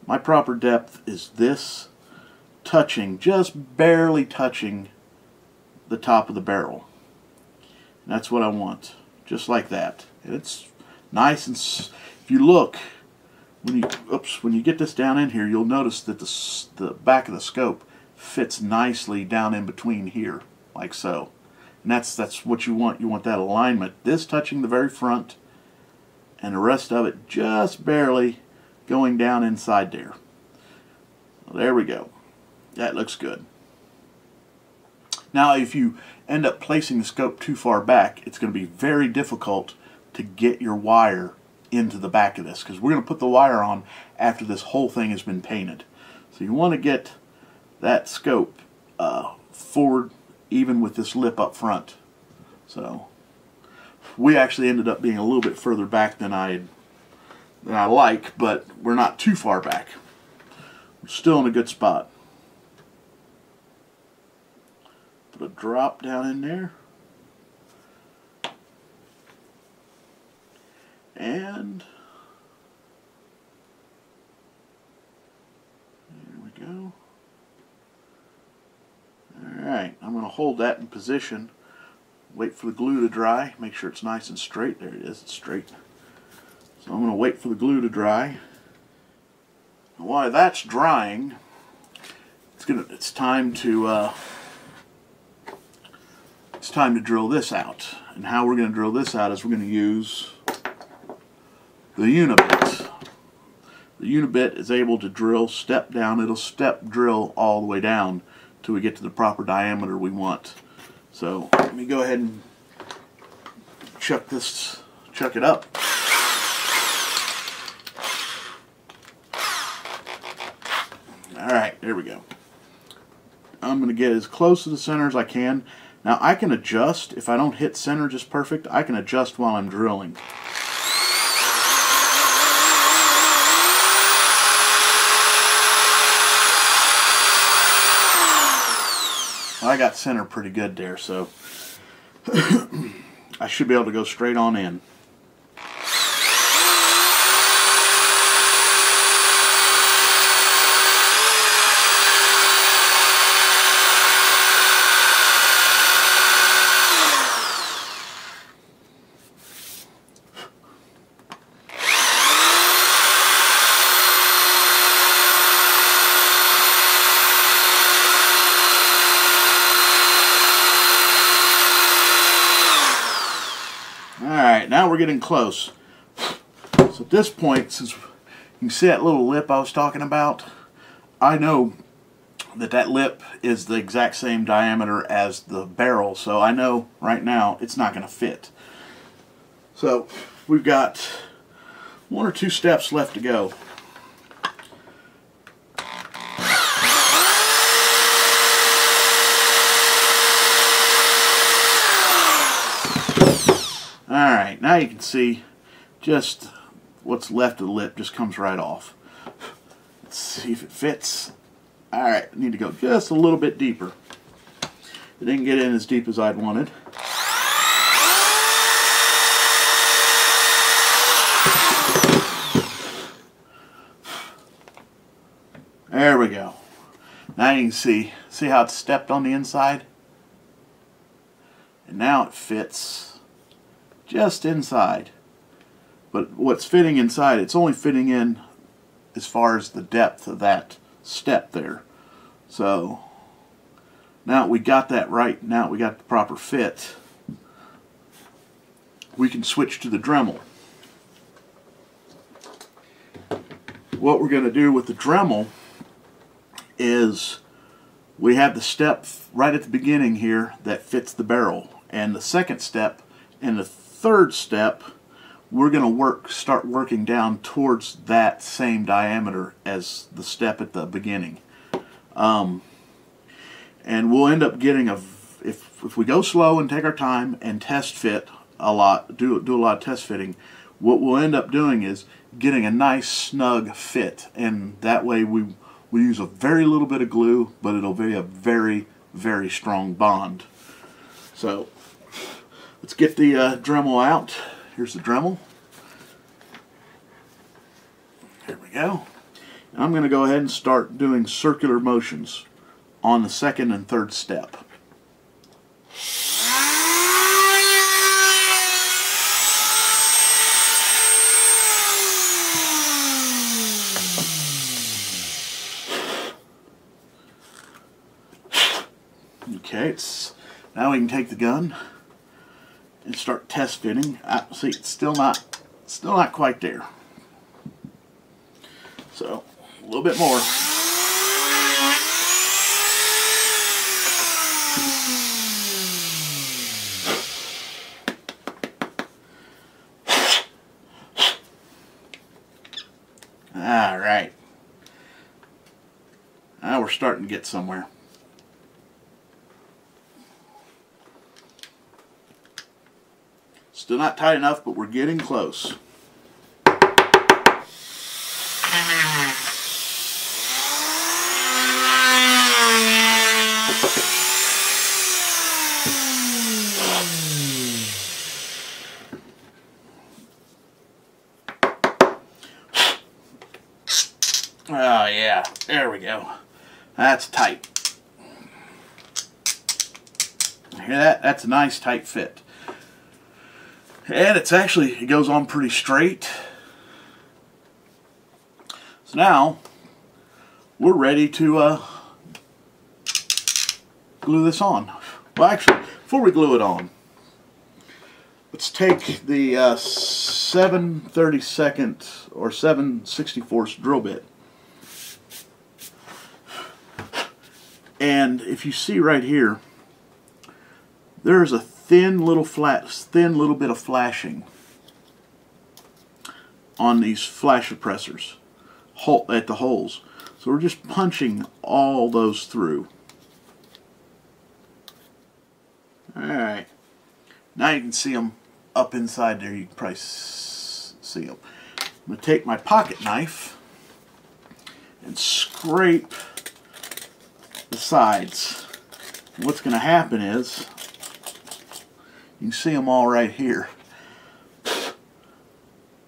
my proper depth is this, touching, just barely touching the top of the barrel. And that's what I want, just like that. And it's nice, and if you look, when you get this down in here, you'll notice that the back of the scope fits nicely down in between here, like so. And that's what you want. You want that alignment. This touching the very front, and the rest of it just barely going down inside there. Well, there we go. That looks good. Now, if you end up placing the scope too far back, it's going to be very difficult to get your wire into the back of this, because we're going to put the wire on after this whole thing has been painted. So you want to get that scope forward, even with this lip up front. So we actually ended up being a little bit further back than I like, but we're not too far back. We're still in a good spot. Put a drop down in there. And there we go. Alright, I'm going to hold that in position, wait for the glue to dry, make sure it's nice and straight. There it is, it's straight. So I'm going to wait for the glue to dry. And while that's drying, it's time to drill this out. And how we're going to drill this out is we're going to use the Unibit. The Unibit is able to drill step down. It'll step drill all the way down till we get to the proper diameter we want. So let me go ahead and chuck it up. Alright, there we go. I'm going to get as close to the center as I can. Now I can adjust. If I don't hit center just perfect, I can adjust while I'm drilling. I got center pretty good there, so I should be able to go straight on in. Now we're getting close. So at this point, since you can see that little lip I was talking about, I know that lip is the exact same diameter as the barrel, so I know right now it's not going to fit. So we've got 1 or 2 steps left to go. Alright, now you can see just what's left of the lip just comes right off. Let's see if it fits. Alright, I need to go just a little bit deeper. It didn't get in as deep as I'd wanted. There we go. Now you can see how it's stepped on the inside? And now it fits just inside. But what's fitting inside, it's only fitting in as far as the depth of that step there. So now we got that right, now we got the proper fit, we can switch to the Dremel. What we're going to do with the Dremel is we have the step right at the beginning here that fits the barrel, and the second step and the third step we're going to start working down towards that same diameter as the step at the beginning, and we'll end up getting if we go slow and take our time and test fit a lot, do a lot of test fitting, what we'll end up doing is getting a nice snug fit, and that way we use a very little bit of glue, but it'll be a very, very strong bond. So let's get the Dremel out. Here's the Dremel. There we go. And I'm going to go ahead and start doing circular motions on the second and third step. Okay, now we can take the gun and start test fitting. See, it's still not quite there. So a little bit more. All right. Now we're starting to get somewhere. Still not tight enough, but we're getting close. Oh yeah, there we go. That's tight. Hear that? That's a nice tight fit. And it goes on pretty straight. So now we're ready to glue this on. Well, actually, before we glue it on, let's take the 7/32 or 7/64 drill bit. And if you see right here, there's a thin little bit of flashing on these flash suppressors at the holes. So we're just punching all those through. Alright, now you can see them up inside there. You can probably see them. I'm going to take my pocket knife and scrape the sides. And what's going to happen is, you can see them all right here.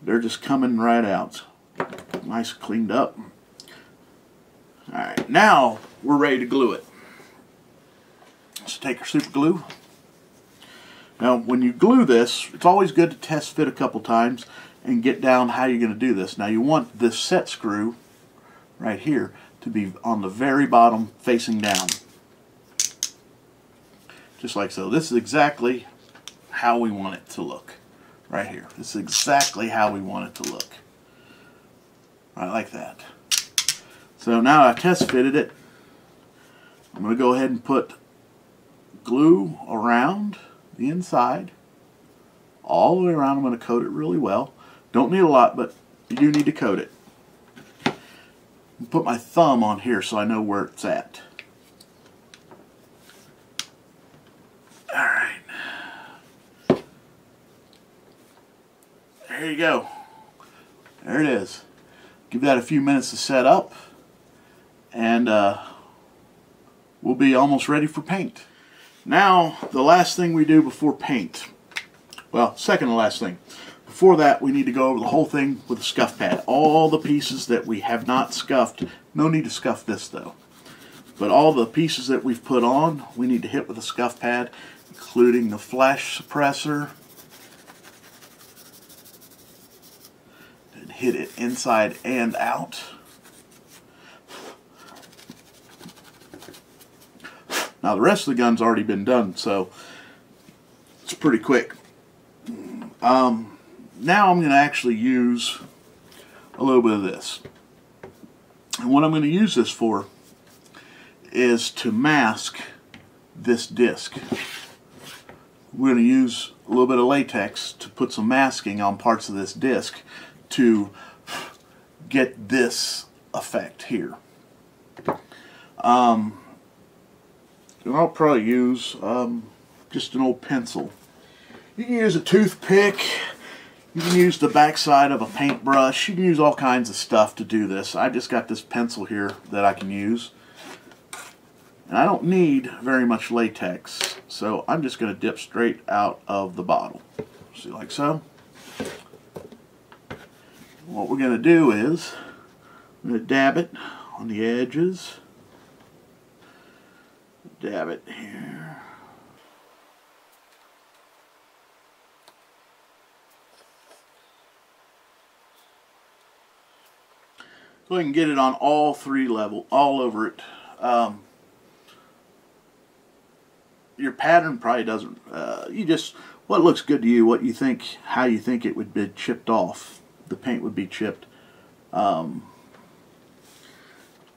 They're just coming right out. Nice cleaned up. Alright, now we're ready to glue it. Let's take our super glue. Now when you glue this, it's always good to test fit a couple times and get down how you're going to do this. Now you want this set screw right here to be on the very bottom facing down. Just like so. This is exactly how we want it to look. Right here. This is exactly how we want it to look. Right like that. So now I've test fitted it. I'm going to go ahead and put glue around the inside. All the way around. I'm going to coat it really well. Don't need a lot, but you do need to coat it. Put my thumb on here so I know where it's at. Alright. There you go. There it is. Give that a few minutes to set up, and we'll be almost ready for paint. Now, the last thing we do before paint, well, second to last thing. Before that, we need to go over the whole thing with a scuff pad. All the pieces that we have not scuffed, no need to scuff this though, but all the pieces that we've put on, we need to hit with a scuff pad, including the flash suppressor. And hit it inside and out. Now the rest of the gun's already been done, so it's pretty quick. Now I'm going to actually use a little bit of this. And what I'm going to use this for is to mask this disc. We're going to use a little bit of latex to put some masking on parts of this disc to get this effect here. And I'll probably use just an old pencil. You can use a toothpick. You can use the backside of a paintbrush. You can use all kinds of stuff to do this. I just got this pencil here that I can use. And I don't need very much latex, so I'm just going to dip straight out of the bottle. See, like so. What we're going to do is, I'm going to dab it on the edges. Dab it here. Go ahead and get it on all three levels, all over it. Your pattern probably doesn't, you just, what looks good to you, what you think, how you think it would be chipped off. The paint would be chipped. I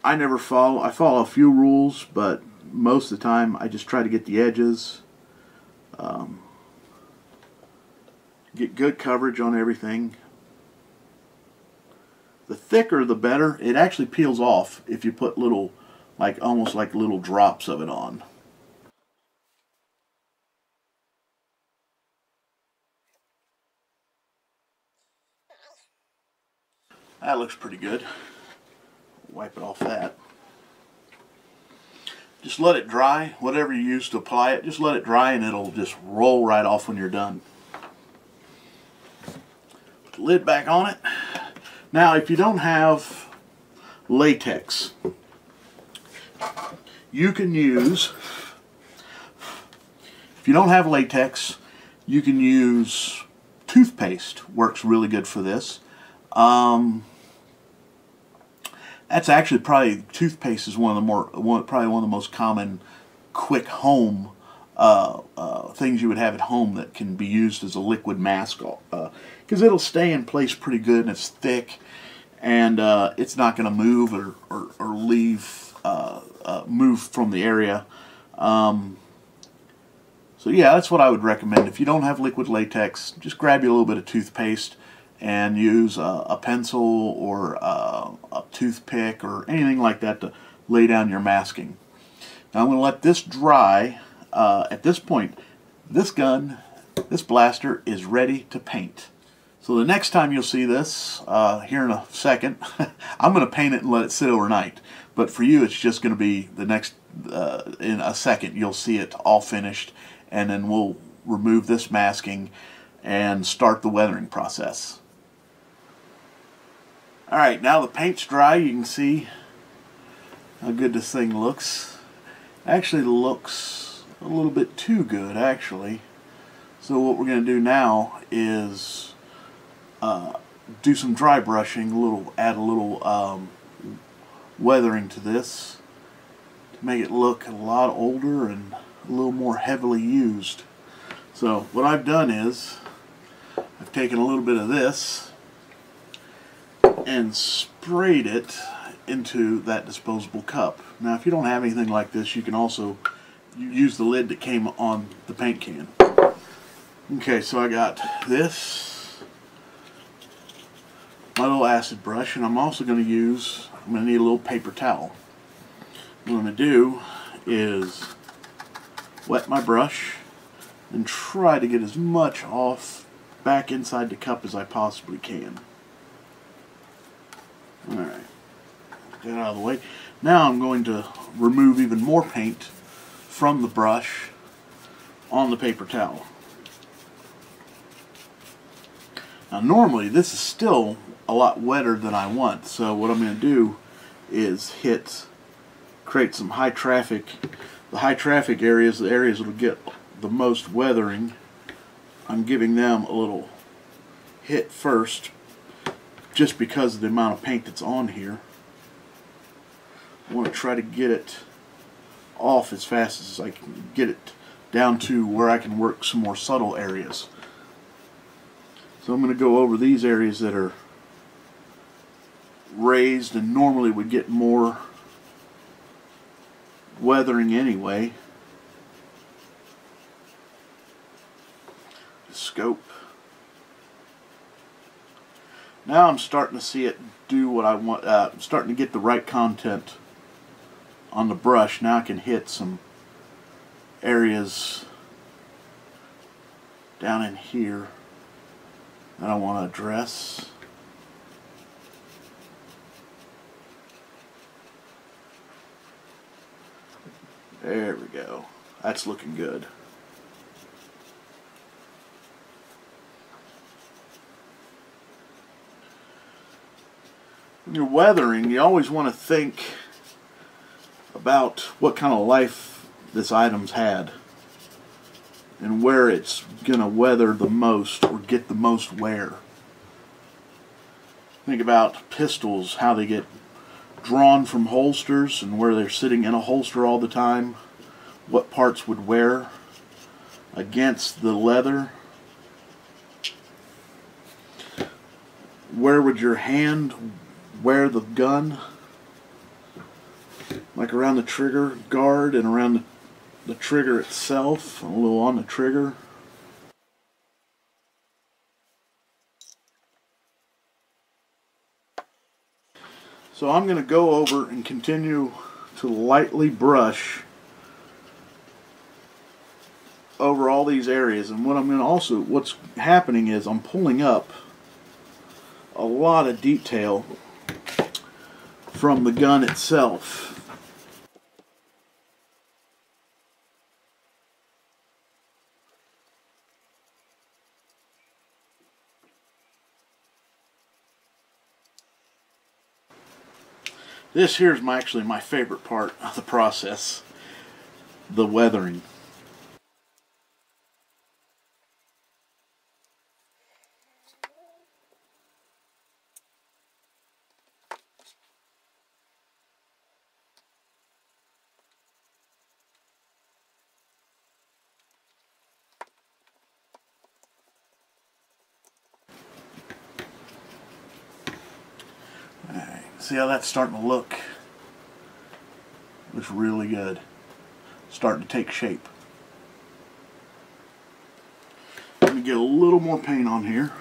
follow a few rules, but most of the time I just try to get the edges, get good coverage on everything. The thicker the better. It actually peels off if you put little, like almost like little drops of it on. That looks pretty good. Wipe it off that. Just let it dry. Whatever you use to apply it, just let it dry and it'll just roll right off when you're done. Put the lid back on it. Now, if you don't have latex, you can use, if you don't have latex, you can use toothpaste. Works really good for this. That's actually probably, toothpaste is probably one of the most common quick home things you would have at home that can be used as a liquid mask, because it'll stay in place pretty good and it's thick, and it's not going to move or leave move from the area. So yeah, that's what I would recommend. If you don't have liquid latex, just grab you a little bit of toothpaste and use a pencil or a toothpick or anything like that to lay down your masking. Now I'm going to let this dry. At this point, this blaster is ready to paint. So the next time you'll see this, here in a second, I'm going to paint it and let it sit overnight. But for you, it's just going to be the next, in a second, you'll see it all finished. And then we'll remove this masking and start the weathering process. Alright, now the paint's dry. You can see how good this thing looks. Actually looks a little bit too good, actually. So what we're going to do now is do some dry brushing, add a little weathering to this to make it look a lot older and a little more heavily used. So what I've done is I've taken a little bit of this and sprayed it into that disposable cup. Now if you don't have anything like this, you can also use the lid that came on the paint can. Okay, so I got this, my little acid brush, and I'm also going to need a little paper towel. What I'm going to do is wet my brush and try to get as much off back inside the cup as I possibly can. Alright, get that out of the way. Now I'm going to remove even more paint from the brush on the paper towel. Now normally this is still a lot wetter than I want, so what I'm going to do is create some high traffic. The high traffic areas, the areas that will get the most weathering, I'm giving them a little hit first, just because of the amount of paint that's on here. I want to try to get it off as fast as I can get it down to where I can work some more subtle areas. So I'm going to go over these areas that are raised and normally would get more weathering anyway. Scope. Now I'm starting to see it do what I want. I'm starting to get the right content on the brush. Now I can hit some areas down in here that I want to address. There we go. That's looking good. When you're weathering, you always want to think about what kind of life this item's had and where it's going to weather the most or get the most wear. Think about pistols, how they get drawn from holsters and where they're sitting in a holster all the time. What parts would wear against the leather? Where would your hand wear the gun? Like around the trigger guard and around the trigger itself, a little on the trigger. So I'm going to go over and continue to lightly brush over all these areas, and what I'm going to also, what's happening is I'm pulling up a lot of detail from the gun itself. This here is actually my favorite part of the process, the weathering. See how that's starting to look? Looks really good. Starting to take shape. Let me get a little more paint on here.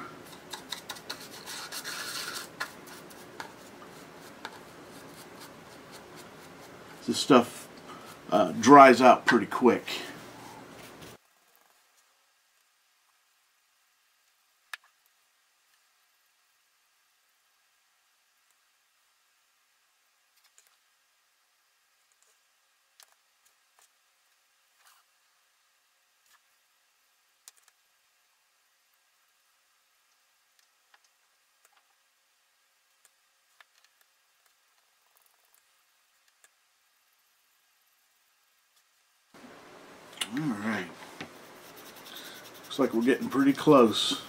This stuff dries out pretty quick. Alright. Looks like we're getting pretty close.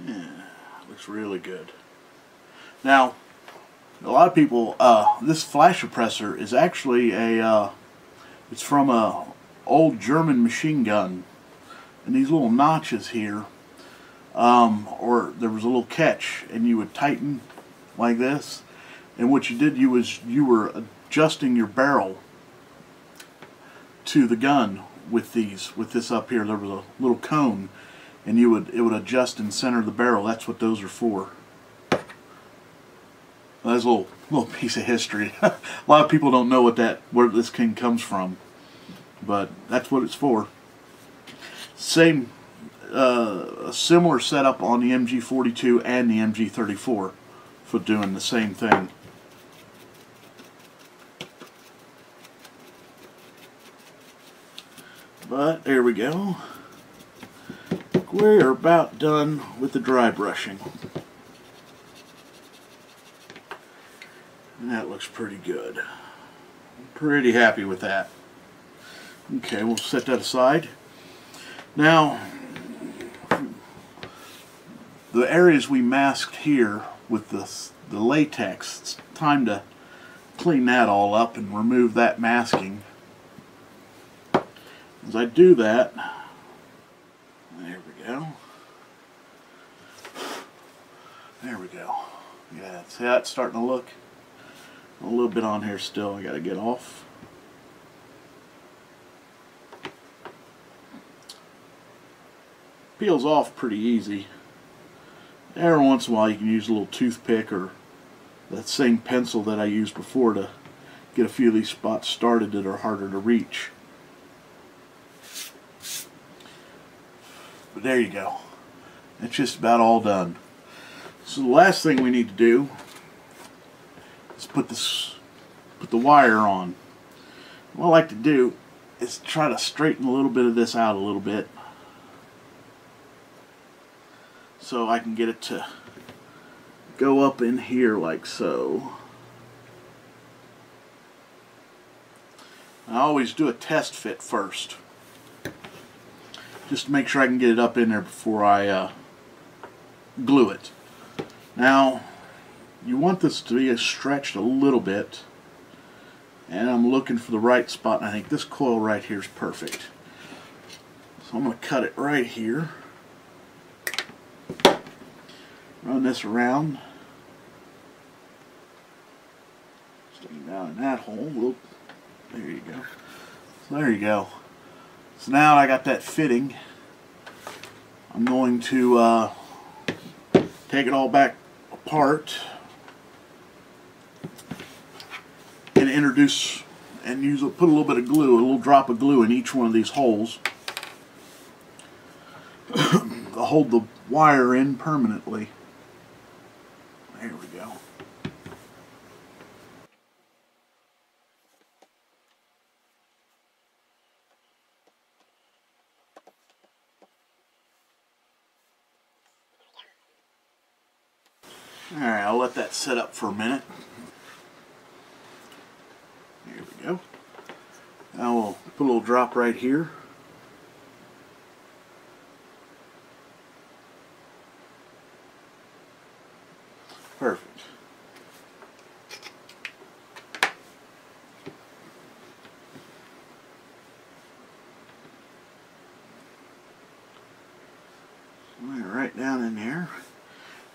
Yeah, looks really good. Now, a lot of people, this flash suppressor is actually it's from a old German machine gun. And these little notches here, or there was a little catch, and you would tighten like this. And what you did, you were adjusting your barrel to the gun with this up here. There was a little cone, and it would adjust and center the barrel. That's what those are for. Well, that's a little piece of history. A lot of people don't know where this thing comes from, but that's what it's for. Same, a similar setup on the MG42 and the MG34 for doing the same thing. But there we go. We're about done with the dry brushing. And that looks pretty good. I'm pretty happy with that. Okay, we'll set that aside. Now, the areas we masked here with the latex, it's time to clean that all up and remove that masking. As I do that, there we go. There we go. Yeah, see how it's starting to look? A little bit on here still I gotta get off. Peels off pretty easy. Every once in a while you can use a little toothpick or that same pencil that I used before to get a few of these spots started that are harder to reach. But there you go. It's just about all done. So the last thing we need to do is put the wire on. What I like to do is try to straighten a little bit of this out a little bit, so I can get it to go up in here like so. I always do a test fit first, just to make sure I can get it up in there before I glue it. Now, you want this to be stretched a little bit, and I'm looking for the right spot, and I think this coil right here is perfect. So I'm going to cut it right here. Run this around. Sticking down in that hole. Whoop. There you go. So there you go. So now I got that fitting. I'm going to take it all back apart and introduce and put a little bit of glue, a little drop of glue in each one of these holes to hold the wire in permanently. There we go. Alright, I'll let that set up for a minute. There we go. Now we'll put a little drop right here. Perfect.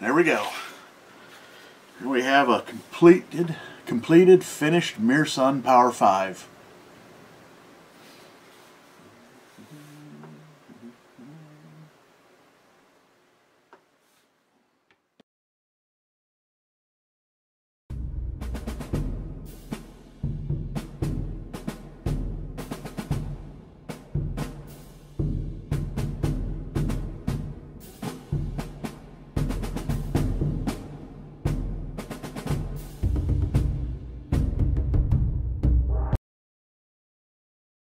There we go. Here we have a completed finished Merr-Sonn Power 5.